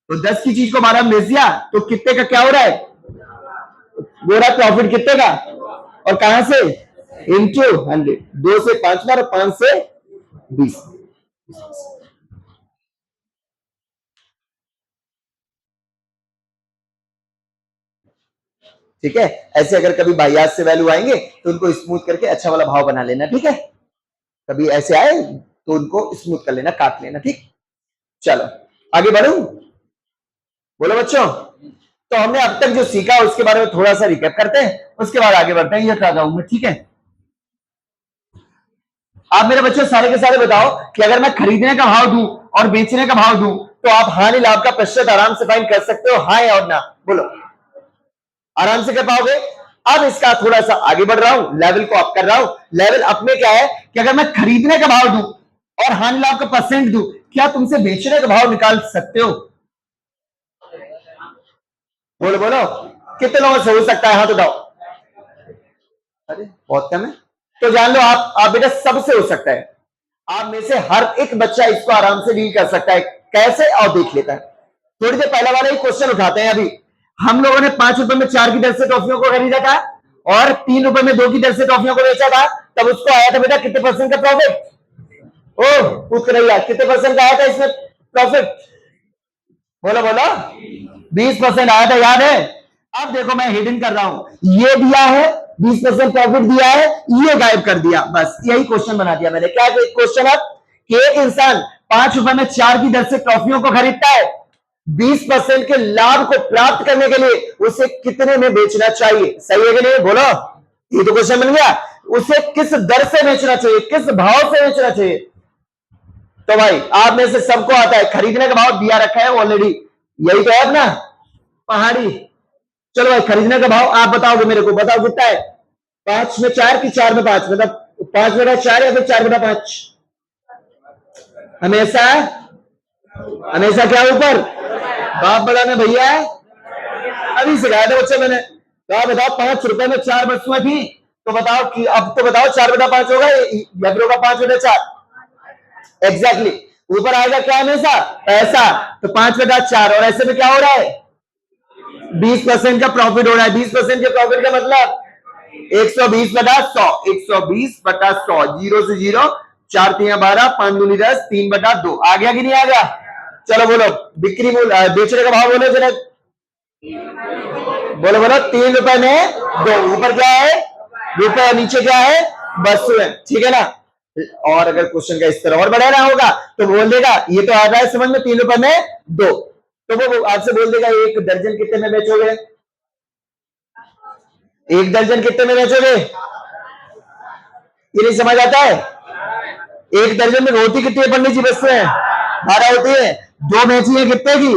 तो 10 की चीज को 12 में बेच दिया तो कितने का क्या हो रहा है, वो रहा प्रॉफिट कितने का, और कहां से, इंटू 100। 2 से 5 बार और 5 से 20। ठीक है, ऐसे अगर कभी बायात से वैल्यू आएंगे तो उनको स्मूथ करके अच्छा वाला भाव बना लेना, ठीक है। कभी ऐसे आए तो उनको स्मूथ कर लेना, काट लेना, ठीक। चलो आगे बढ़ू, बोलो बच्चों। तो हमने अब तक जो सीखा उसके बारे में थोड़ा सा रिकैप करते हैं, उसके बाद आगे बढ़ते हैं। ये चाहता हूं मैं, ठीक है। आप मेरे बच्चों सारे के सारे बताओ कि अगर मैं खरीदने का भाव दूं और बेचने का भाव दूं तो आप हानि लाभ का प्रतिशत आराम से फाइंड कर सकते हो, हाँ और ना, बोलो। आराम से कर पाओगे। अब इसका थोड़ा सा आगे बढ़ रहा हूं, लेवल को अप कर रहा हूं। लेवल अप में क्या है कि अगर मैं खरीदने का भाव दूं और हानि लाभ का परसेंट दूं, क्या तुमसे बेचने का भाव निकाल सकते हो, बोलो बोलो। कितने लोगों से हो सकता है, हाथ उठाओ। अरे बहुत कम है, तो जान लो आप बेटा सबसे हो सकता है। आप में से हर एक बच्चा इसको आराम से डील कर सकता है, कैसे, और देख लेता है। थोड़ी देर पहले वाला ही क्वेश्चन उठाते हैं। अभी हम लोगों ने 5 रुपए में 4 की दर से टॉफियों को खरीदा था और 3 रुपए में 2 की दर से टॉफियों को बेचा था, तब उसको आया था बेटा कितने परसेंट का प्रॉफिट, ओ पूछ रही है कितने परसेंट का आया था इसमें प्रॉफिट, बोलो बोलो। 20% आया था, याद है। अब देखो मैं हिडन कर रहा हूं, ये दिया है 20% प्रॉफिट दिया है, ये गायब कर दिया, बस यही क्वेश्चन बना दिया मैंने। क्या क्वेश्चन अब कि एक इंसान 5 रुपए में 4 की दर से टॉफियों को खरीदता है, 20% के लाभ को प्राप्त करने के लिए उसे कितने में बेचना चाहिए? सही है कि नहीं, बोलो। ये तो क्वेश्चन बन गया। उसे किस दर से बेचना चाहिए, किस भाव से बेचना चाहिए? तो भाई आप में से सबको आता है, खरीदने का भाव दिया रखा है ऑलरेडी, यही तो है अपना पहाड़ी। चलो भाई खरीदने का भाव आप बताओगे मेरे को, बताओ कितना है? 5 में 4 की 4 में 5, मतलब 5/4 या फिर 4/5? हमेशा हमेशा क्या ऊपर? बाप बड़ा में भैया अभी सिखाया था बच्चे मैंने। तो आप बताओ 5 रुपए में 4 वस्तुएं थी, तो बताओ कि अब तो बताओ 4/5 होगा या फिर होगा 5/4? एग्जैक्टली ऊपर आएगा क्या हमेशा? पैसा। तो 5/4 और ऐसे में क्या हो रहा है? 20% का प्रॉफिट हो रहा है। 20% के प्रॉफिट का मतलब 120/100, 120/100, 0 से 0, 4 3 12, 5 दूनी 10, 3/2। आ गया कि नहीं आ गया? चलो बोलो बिक्री मूल्य, बेचने का भाव बोलो जरा, बोलो बोलो। 3 रुपए में 2, ऊपर क्या है? रुपए, नीचे क्या है? वस्तु है, ठीक है ना? और अगर क्वेश्चन का इस तरह और बढ़ाना होगा तो बोल देगा, ये तो आ रहा है समझ में, 3 रुपए में 2, तो वो आपसे बोल देगा 1 दर्जन कितने में बेचोगे? 1 दर्जन कितने में बेचोगे? ये नहीं समझ आता है? 1 दर्जन में होती कितनी है पंडित जी वस्तुएं? 12 होती है। 2 बेची है कितने की?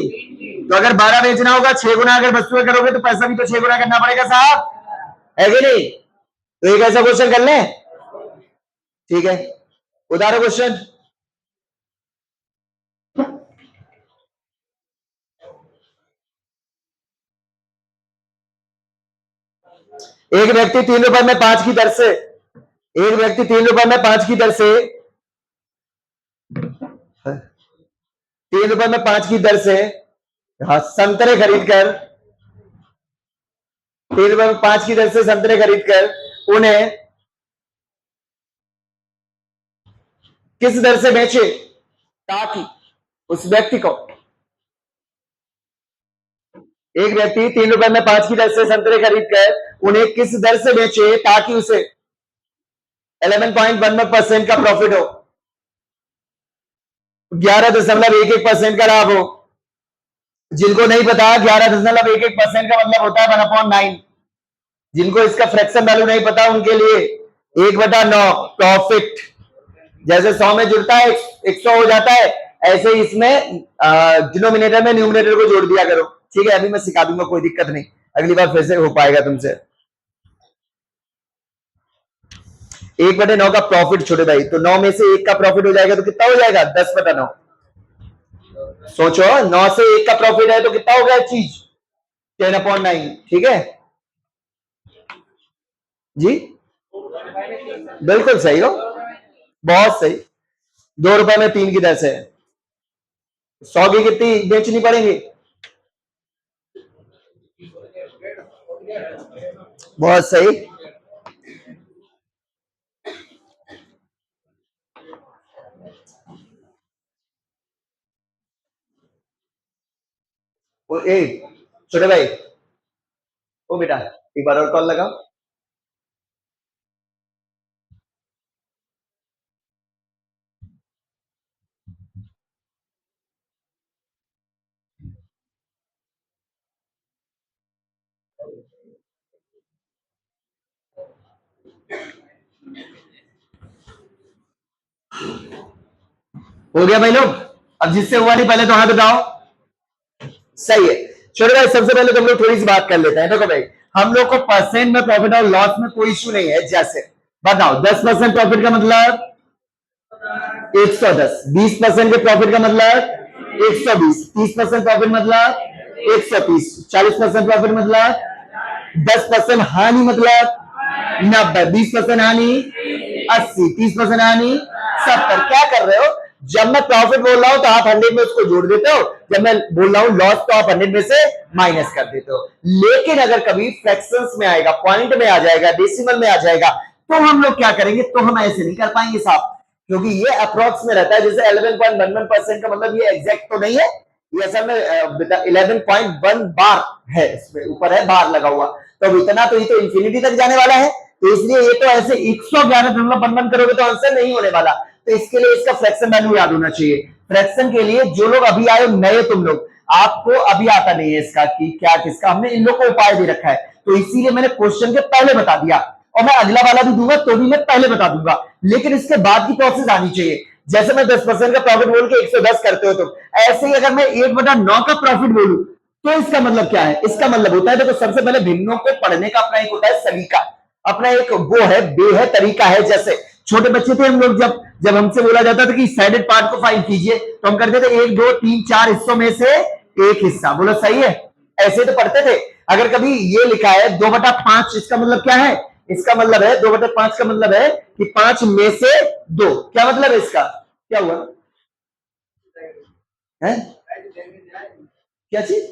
तो अगर 12 बेचना होगा, 6 गुना अगर वस्तुएं करोगे तो पैसा भी तो 6 गुना करना पड़ेगा साहब, है कि नहीं? तो एक ऐसा क्वेश्चन कर ले, ठीक है। उदाहरण क्वेश्चन, एक व्यक्ति 3 रुपए में 5 की दर से, एक व्यक्ति 3 रुपए में 5 की दर से, 3 रुपए में 5 की दर से संतरे खरीद कर, 3 रुपए में 5 की दर से संतरे खरीद कर उन्हें किस दर से बेचे ताकि उस व्यक्ति को, एक व्यक्ति 3 रुपए में 5 की दर से संतरे खरीद कर उन्हें किस दर से बेचे ताकि उसे 11.11% का प्रॉफिट हो, 11.11% का लाभ हो। जिनको नहीं पता 11.11% का मतलब होता है 1/9। जिनको इसका फ्रैक्शन वैल्यू नहीं पता उनके लिए 1/9 प्रॉफिट। जैसे 100 में जुड़ता है 100 हो जाता है, ऐसे ही इसमें डिनोमिनेटर में न्यूमिनेटर को जोड़ दिया करो, ठीक है? अभी मैं सिखा दूंगा, कोई दिक्कत नहीं, अगली बार फिर से हो पाएगा तुमसे। 1/9 का प्रॉफिट छोटे भाई, तो 9 में से 1 का प्रॉफिट हो जाएगा तो कितना हो जाएगा? 10/9। सोचो 9 से 1 का प्रॉफिट है तो कितना हो गया चीज? 10/9, ठीक है जी? बिल्कुल सही हो, बहुत सही। 2 रुपए में 3 की दर से 100 की कितनी बेचनी पड़ेगी? बहुत सही। ए छोटे भाई, ओ बेटा एक बार और कॉल लगाओ। हो गया भाई लोग? अब जिससे हुआ नहीं पहले तो हाथ उठाओ। सही है। छोटे भाई सबसे पहले तुम लोग थोड़ी सी बात कर लेते हैं। देखो भाई, हम लोग को परसेंट में प्रॉफिट और लॉस में कोई इश्यू नहीं है। जैसे बताओ 10% प्रॉफिट का मतलब 110, 20% के प्रॉफिट का मतलब 120, 30% प्रॉफिट मतलब 130, 40% प्रॉफिट मतलब 10% हानि मतलब 90, 20% हानि 80, 30% हानि 70। क्या कर रहे हो? जब मैं प्रॉफिट बोल रहा हूं तो आप 100 में उसको जोड़ देते हो, जब मैं बोल रहा हूं लॉस तो आप 100 में से माइनस कर देते हो। लेकिन अगर कभी फ्रैक्शंस में आएगा, पॉइंट में आ जाएगा, डेसिमल में आ जाएगा, तो हम लोग क्या करेंगे? तो हम ऐसे नहीं कर पाएंगे साहब, क्योंकि ये अप्रोक्स में रहता है। जैसे 11.11% का मतलब ये एग्जैक्ट तो नहीं है, ये असल में 11.1 बार है, इसमें ऊपर है बार लगा हुआ, तो अब इतना तो ये तो इंफिनिटी तक जाने वाला है, तो इसलिए ये तो ऐसे 111 करोगे तो आंसर नहीं होने वाला। तो इसके लिए इसका फ्रैक्शन वैल्यू याद होना चाहिए। फ्रैक्शन के लिए जो लोग अभी आए नए, तुम लोग, आपको अभी आता नहीं है इसका कि क्या किसका, हमने इन लोग को उपाय दे रखा है, तो इसीलिए मैंने क्वेश्चन के पहले बता दिया, और मैं अगला वाला भी दूंगा तो भी मैं पहले बता दूंगा, लेकिन इसके बाद की प्रोसेस आनी चाहिए। जैसे मैं 10% का प्रॉफिट बोल के 110 करते हो तुम, ऐसे ही अगर मैं 1/9 का प्रॉफिट बोलूं तो इसका मतलब क्या है? इसका मतलब होता है, देखो सबसे पहले भिन्नों को पढ़ने का अपना एक होता है सलीका, अपना एक वो है, बे है, तरीका है। जैसे छोटे बच्चे थे हम लोग, जब जब हमसे बोला जाता था कि साइडेड पार्ट को फाइंड कीजिए, तो हम करते थे 1 2 3 4 हिस्सों में से एक हिस्सा, बोलो सही है, ऐसे तो पढ़ते थे। अगर कभी ये लिखा है 2/5, इसका मतलब क्या है? इसका मतलब है 2/5 का मतलब है कि 5 में से 2, क्या मतलब है इसका? क्या हुआ है? क्या चीज?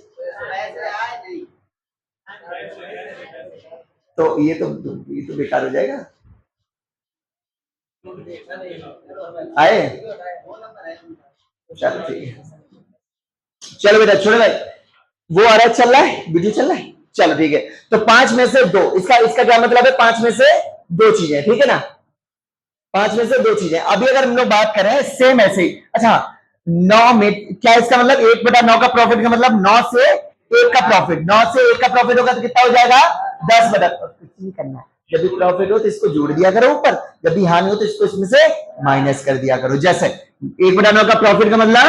तो ये तो बेकार हो जाएगा। आए, चलो ठीक है, चलो बेटा छोड़ो भाई, वो आ रहा है, चल रहा है वीडियो, चल रहा है, चलो ठीक है। तो 5 में से 2, इसका इसका क्या मतलब है? 5 में से 2 चीजें, ठीक है ना, 5 में से 2 चीजें। अभी अगर हम लोग बात करें सेम ऐसे ही, अच्छा 9 में क्या, इसका मतलब 1/9 का प्रॉफिट का मतलब 9 से 1 का प्रॉफिट, 9 से 1 का प्रॉफिट होगा तो कितना हो जाएगा? 10/, कुछ नहीं करना, जब भी प्रॉफिट हो तो इसको जोड़ दिया करो ऊपर, जब भी हानि हो तो इसको इसमें से माइनस कर दिया करो। जैसे 1/9 का प्रॉफिट का मतलब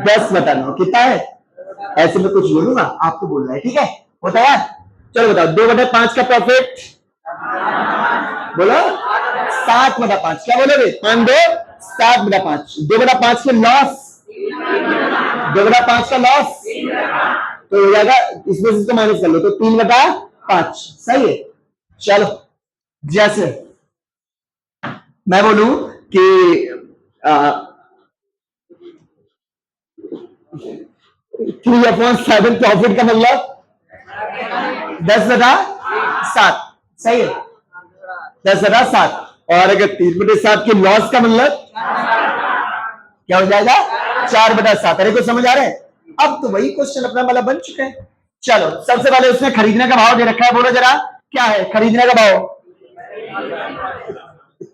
10/9 कितना है? ऐसे में कुछ बोलूंगा, आपको बोलना है, ठीक है, होता है। चलो बताओ 2/5 का प्रॉफिट बोलो, 7/5, क्या बोलोगे? 5 2 7/5, 2/5 के लॉस, 2/5 का लॉस, तो हो जाएगा, इसमें से इसको माइनस कर लो तो 3/5, सही है। चलो जैसे मैं बोलूं कि 3/7 प्रॉफिट का मतलब 10/7, सही है, 10/7, और अगर 3/7 के लॉस का मतलब क्या हो जाएगा? 4/7। अरे को समझ आ रहा है? अब तो वही क्वेश्चन अपना वाला बन चुका है। चलो सबसे पहले उसने खरीदने का भाव दे रखा है, बोलो जरा क्या है खरीदने का भाव?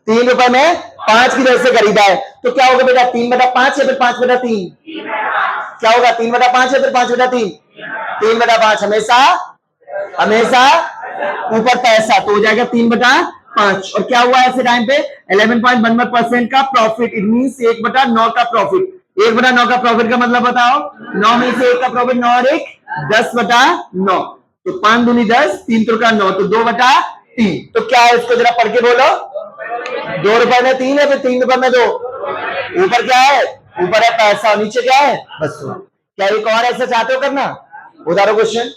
3 रुपए में 5 की दर से खरीदा है, तो क्या होगा बेटा? 3/5 या फिर 5/3? क्या होगा? 3/5 या फिर 5/3? 3/5 हमेशा हमेशा ऊपर पैसा, तो हो जाएगा 3/5। और क्या हुआ ऐसे टाइम पे? 11.11% का प्रॉफिट, इट मीन 1/9 का प्रॉफिट। 1/9 का प्रॉफिट का मतलब बताओ? 9 में से 1 का प्रॉफिट, 9 और 1 10/9, तो 5 दूनी 10, 3 त्रिका 9, तो 2/3। तो क्या है इसको जरा पढ़ के बोलो, 2 रुपए में 3 है, फिर 3 रुपए में 2, ऊपर क्या है? ऊपर है पैसा, और नीचे क्या है? बस। क्या एक और ऐसा चाहते हो करना? उतारो क्वेश्चन।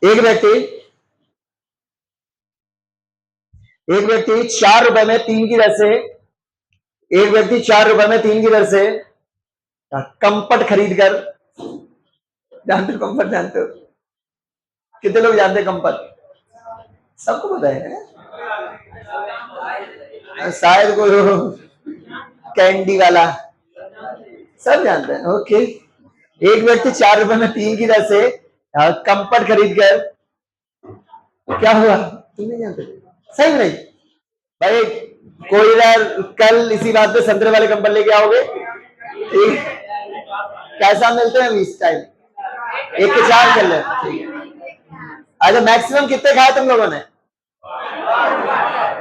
एक व्यक्ति 4 रुपए में 3 की दर से, एक व्यक्ति 4 रुपए में 3 की दर से कंपट खरीद कर, जानते हो कंपट? जानते हो? कितने लोग जानते हैं कंपट? सबको पता है शायद, कोई कैंडी वाला, सब जानते हैं, ओके। एक व्यक्ति 4 रुपए में 3 की दर से कंपट खरीद कर, क्या हुआ? तुम नहीं जानते? सही में नहीं भाई, कोई यार कल इसी बात पे संतरे वाले कंपट लेके आओगे, ठीक? कैसा मिलते हैं इस टाइम? 1 के 4 चल रहे, ठीक है। अच्छा मैक्सिमम कितने खाए तुम लोगों ने?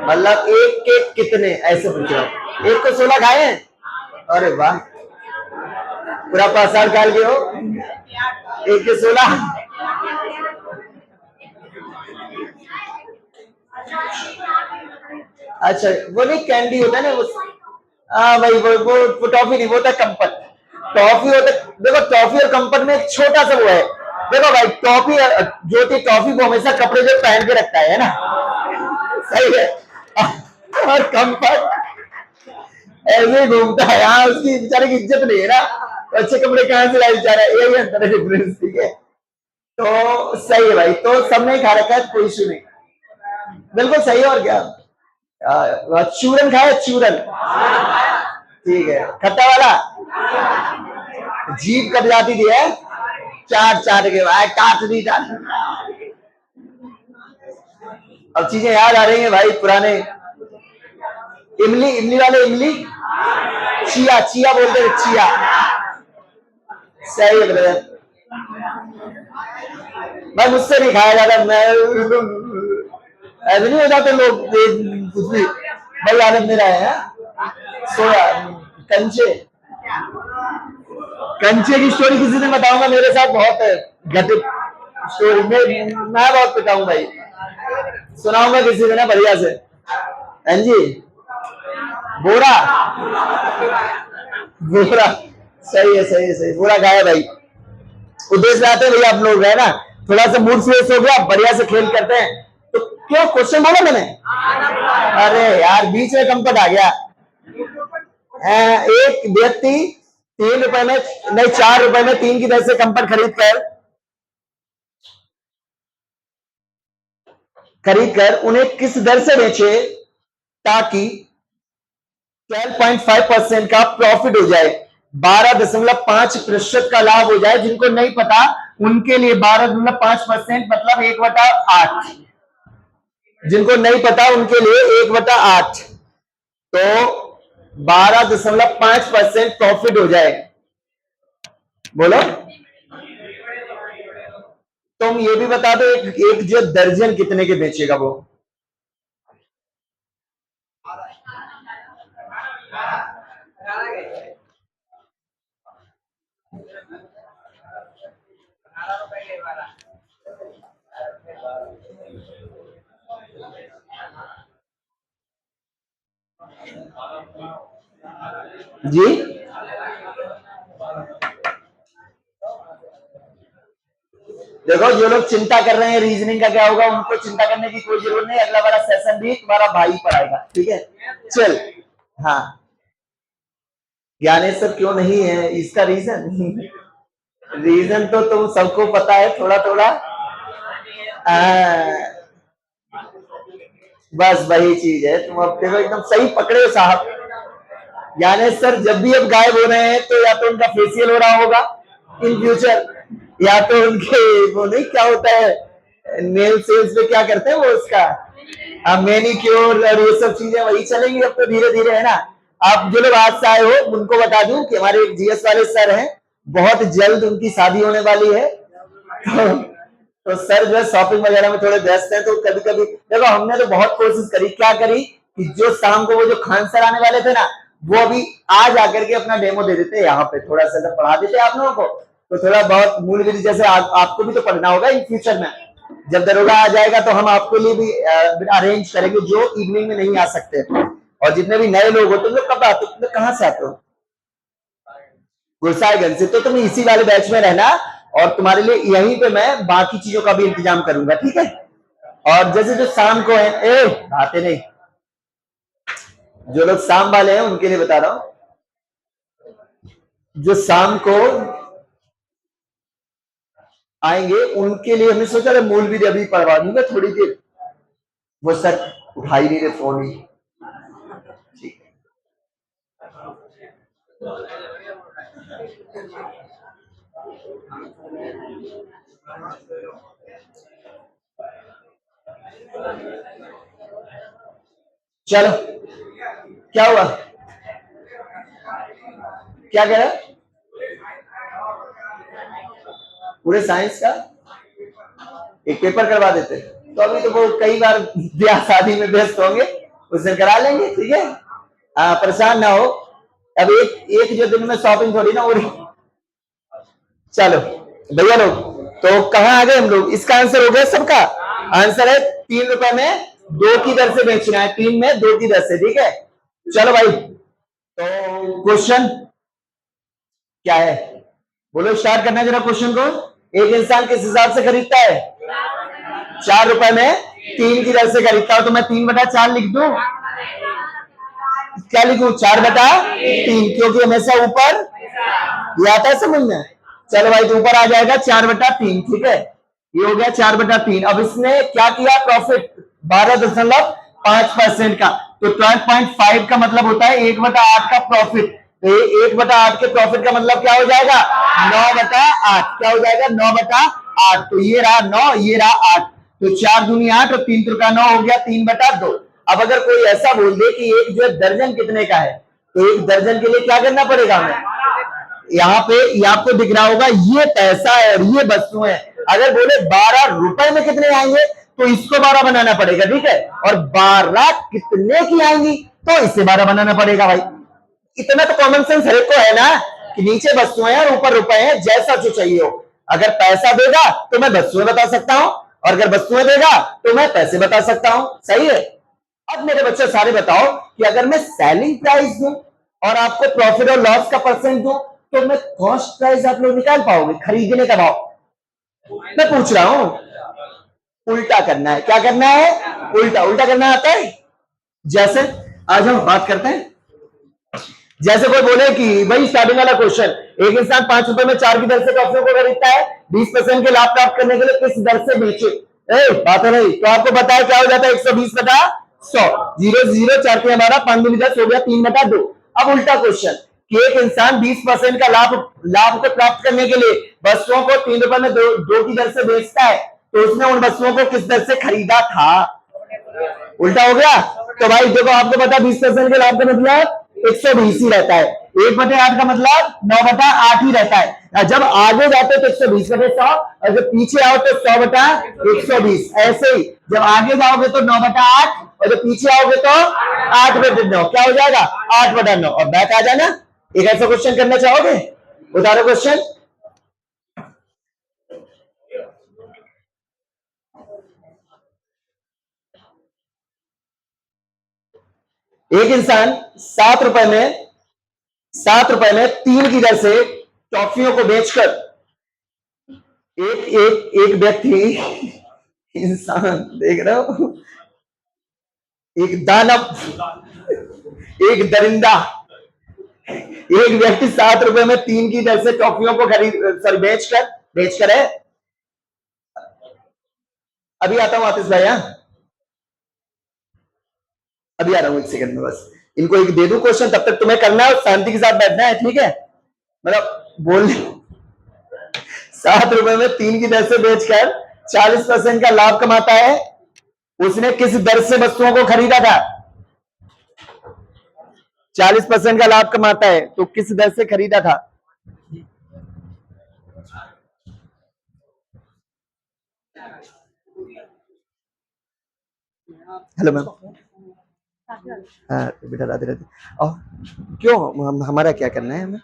मतलब 1 के कितने, ऐसे पूछ रहा हूँ। 1 को 16 खाए हैं? अरे वाह, पूरा 5 साल काल के हो। 1 के 16। अच्छा वो नहीं कैंडी होता है ना वो, हाँ भाई वो टॉफी नहीं, वो होता है कंपट। टॉफी होता है, देखो टॉफी और कंपट में एक छोटा सा वो है, देखो भाई टॉफी जो होती है, टॉफी को हमेशा कपड़े जो पहन के रखता है ना, सही है, और कंपट ऐसे ही घूमता है, यहाँ उसकी बेचारे की इज्जत नहीं है ना, तो अच्छे कपड़े कहाँ से लाए बेचारा, यही अंतर है, डिफरेंस, ठीक है। तो सही है भाई, तो सबने खा रखा है, कोई इशू नहीं, बिल्कुल सही है, और क्या चूरन खाया चूरन? ठीक है। खट्टा वाला जीभ कट जाती थी है, चाट चाट के भाई, काट दी चाट। अब चीजें याद आ रही हैं भाई पुराने। इमली, इमली वाले इमली, चिया, चिया बोलते थे, चिया। सही है ब्रदर। भाई मुझसे नहीं खाया जाता, मैं ऐसे नहीं हो जाते लोग कुछ भी। भाई आनंद मेरा है सोया कंचे। कंचे की स्टोरी किसी दिन बताऊंगा, मेरे साथ बहुत घटित स्टोरी। मैं बहुत पिटाऊं भाई, सुनाऊंगा किसी दिन बढ़िया से। हाँ जी। बोरा, बोरा सही है, सही है, सही। बोरा खाया भाई। उद्देश्य आते भैया आप लोग है ना, थोड़ा सा मूड फ्रेश हो गया, बढ़िया से खेल करते हैं। तो क्यों क्वेश्चन बोला मैंने? अरे यार बीच में कंपट आ गया। एक व्यक्ति 3 रुपए में नहीं 4 रुपए में 3 की दर से कंपट खरीद कर उन्हें किस दर से बेचे ताकि 12.5% का प्रॉफिट हो जाए, 12.5% का लाभ हो जाए। जिनको नहीं पता उनके लिए 12.5% मतलब 1/8। जिनको नहीं पता उनके लिए 1/8, तो 12.5% प्रॉफिट हो जाए। बोलो। तुम ये भी बता दो, एक जो दर्जन कितने के बेचेगा वो? जी देखो, जो लोग चिंता कर रहे हैं रीजनिंग का क्या होगा, उनको चिंता करने की कोई जरूरत नहीं। अगला वाला सेशन भी तुम्हारा भाई पढ़ाएगा, ठीक है? चल। हाँ, ज्ञानेश्वर क्यों नहीं है, इसका रीजन रीजन तो तुम सबको पता है थोड़ा थोड़ा। बस वही चीज है, तुम अब देखो एकदम सही पकड़े हो साहब। ज्ञानेश्वर जब भी अब गायब हो रहे हैं तो या तो उनका फेशियल हो रहा होगा इन फ्यूचर, या तो उनके वो नहीं क्या होता है नेल सेल्स पे क्या करते हैं वो उसका मैनिक्योर और ये सब चीजें वही चलेंगी अब तो धीरे धीरे, है ना? आप जो लोग आज से आए हो उनको बता दूं कि हमारे एक जीएस वाले सर हैं, बहुत जल्द उनकी शादी होने वाली है। तो सर जो है शॉपिंग वगैरह में थोड़े व्यस्त हैं, तो कभी कभी देखो हमने तो बहुत कोशिश करी, क्या करी कि जो शाम को वो जो खान सर आने वाले थे ना, वो अभी आज आकर के अपना डेमो दे देते यहाँ पे, थोड़ा सा पढ़ा देते आप लोगों को, तो थोड़ा बहुत मूल विधि जैसे आपको भी तो पढ़ना होगा इन फ्यूचर में। जब दरोगा आ जाएगा तो हम आपके लिए भी अरेंज करेंगे जो इवनिंग में नहीं आ सकते। और जितने भी नए लोग हो, तुम लोग कब आते हो, तुम लोग कहाँ से आते हो? गुरसाईगंज से। तो तुम इसी वाले बैच में रहना, और तुम्हारे लिए यहीं पे मैं बाकी चीजों का भी इंतजाम करूंगा, ठीक है? और जैसे जो शाम को है आते नहीं, जो लोग शाम वाले हैं उनके लिए बता रहा हूं, जो शाम को आएंगे उनके लिए हमने सोचा मूल भी अभी पढ़वा दूंगा थोड़ी देर। वो सर उठा ही नहीं रहे फोन ही। ठीक है, चलो। क्या हुआ, क्या कह रहा? पूरे साइंस का एक पेपर करवा देते, तो अभी तो वो कई बार ब्याह शादी में व्यस्त होंगे, उससे करा लेंगे, ठीक है? परेशान ना हो। अब एक जो दिन में शॉपिंग थोड़ी ना हो रही। चलो भैया लोग, तो कहाँ आ गए हम लोग? इसका आंसर हो गया सबका। आंसर है 3 रुपए में 2 की दर से बेचना है, 3 में 2 की दर से, ठीक है? चलो भाई, तो क्वेश्चन क्या है बोलो, स्टार्ट करना है जरा क्वेश्चन को। एक इंसान किस हिसाब से खरीदता है? 4 रुपए में 3 की दर से खरीदता हो, तो मैं 3/4 लिख दूं? क्या लिखूं? 4/3, क्योंकि हमेशा ऊपर ये आता है समझ में। चलो भाई, तो ऊपर आ जाएगा 4/3, ठीक है? ये हो गया 4/3। अब इसने क्या किया? प्रॉफिट 12.5% का, तो 12.5 का मतलब होता है 1/8 का प्रॉफिट। तो ये 1/8 के प्रॉफिट का मतलब क्या हो जाएगा? 9/8। क्या हो जाएगा? 9/8। तो ये रहा 9, ये रहा 8। तो 4 दूनी 8 और 3 त्रिका 9 हो गया 3/2। अब अगर कोई ऐसा बोल दे कि एक जो दर्जन कितने का है, तो एक दर्जन के लिए क्या करना पड़ेगा हमें? यहाँ पे ये आपको दिख रहा होगा, ये पैसा है और ये वस्तु है। अगर बोले 12 रुपए में कितने आएंगे, तो इसको 12 बनाना पड़ेगा, ठीक है। और 12 कितने की आएंगी, तो इससे 12 बनाना पड़ेगा भाई। इतना तो कॉमन सेंस हर एक को है ना, कि नीचे वस्तुएं हैं और ऊपर रुपए हैं, जैसा जो चाहिए हो। अगर पैसा देगा तो मैं वस्तुएं बता सकता हूं, और अगर वस्तुएं देगा तो मैं पैसे बता सकता हूं। सही है। अब मेरे बच्चे सारे बताओ कि अगर मैं सेलिंग प्राइस दूं और आपको प्रॉफिट और लॉस का परसेंट दूं, तो मैं कॉस्ट प्राइस आप लोग निकाल पाओगे, खरीदने का भाव? मैं पूछ रहा हूं, उल्टा करना है। क्या करना है? उल्टा। उल्टा करना आता है। जैसे आज हम बात करते हैं, जैसे कोई बोले कि भाई स्टार्टिंग वाला क्वेश्चन, एक इंसान 5 रुपए में 4 की दर से टॉफियों को खरीदता है, 20% के लाभ प्राप्त करने के लिए किस दर से बेचे? बात है नहीं तो आपको बताया क्या हो जाता है? 120/100। 0 0 4 के हमारा 5 दूनी 10 हो गया 3/2। अब उल्टा क्वेश्चन कि एक इंसान 20% का लाभ लाभ को प्राप्त करने के लिए वस्तुओं को 3 रुपए में 2 की दर से बेचता है, तो उसने उन वस्तुओं को किस दर से खरीदा था? उल्टा हो गया। तो भाई देखो, आपको पता 20% के लाभ का मतलब 120 ही रहता है। 1/8 का मतलब 9/8 ही रहता है। जब आगे जाते तो 120/100, और जब पीछे आओ तो 100/120। ऐसे ही जब आगे जाओगे तो 9/8, और जब पीछे आओगे तो 8/9। क्या हो जाएगा? 8/9। और बैक आ जाना। एक ऐसा क्वेश्चन करना चाहोगे? उतारो क्वेश्चन। एक इंसान 7 रुपए में 3 की दर से टॉफियों को बेचकर एक एक एक व्यक्ति, इंसान देख रहे हो, एक दानव, एक दरिंदा, एक व्यक्ति 7 रुपए में 3 की दर से टॉफियों को बेचकर है। अभी आता हूं आतिश भाई, अभी आ रहा हूं 1 सेकंड में। बस इनको एक दे दूं क्वेश्चन, तब तक तुम्हें करना है और शांति के साथ बैठना है, ठीक है? मतलब बोल 7 रुपए में 3 की दर से बेचकर 40% का लाभ कमाता है, उसने किस दर से वस्तुओं को खरीदा था? 40% का लाभ कमाता है तो किस दर से खरीदा था? Hello ma'am. हाँ बेटा, राधे राधे। और क्यों हमारा क्या करना है हमें?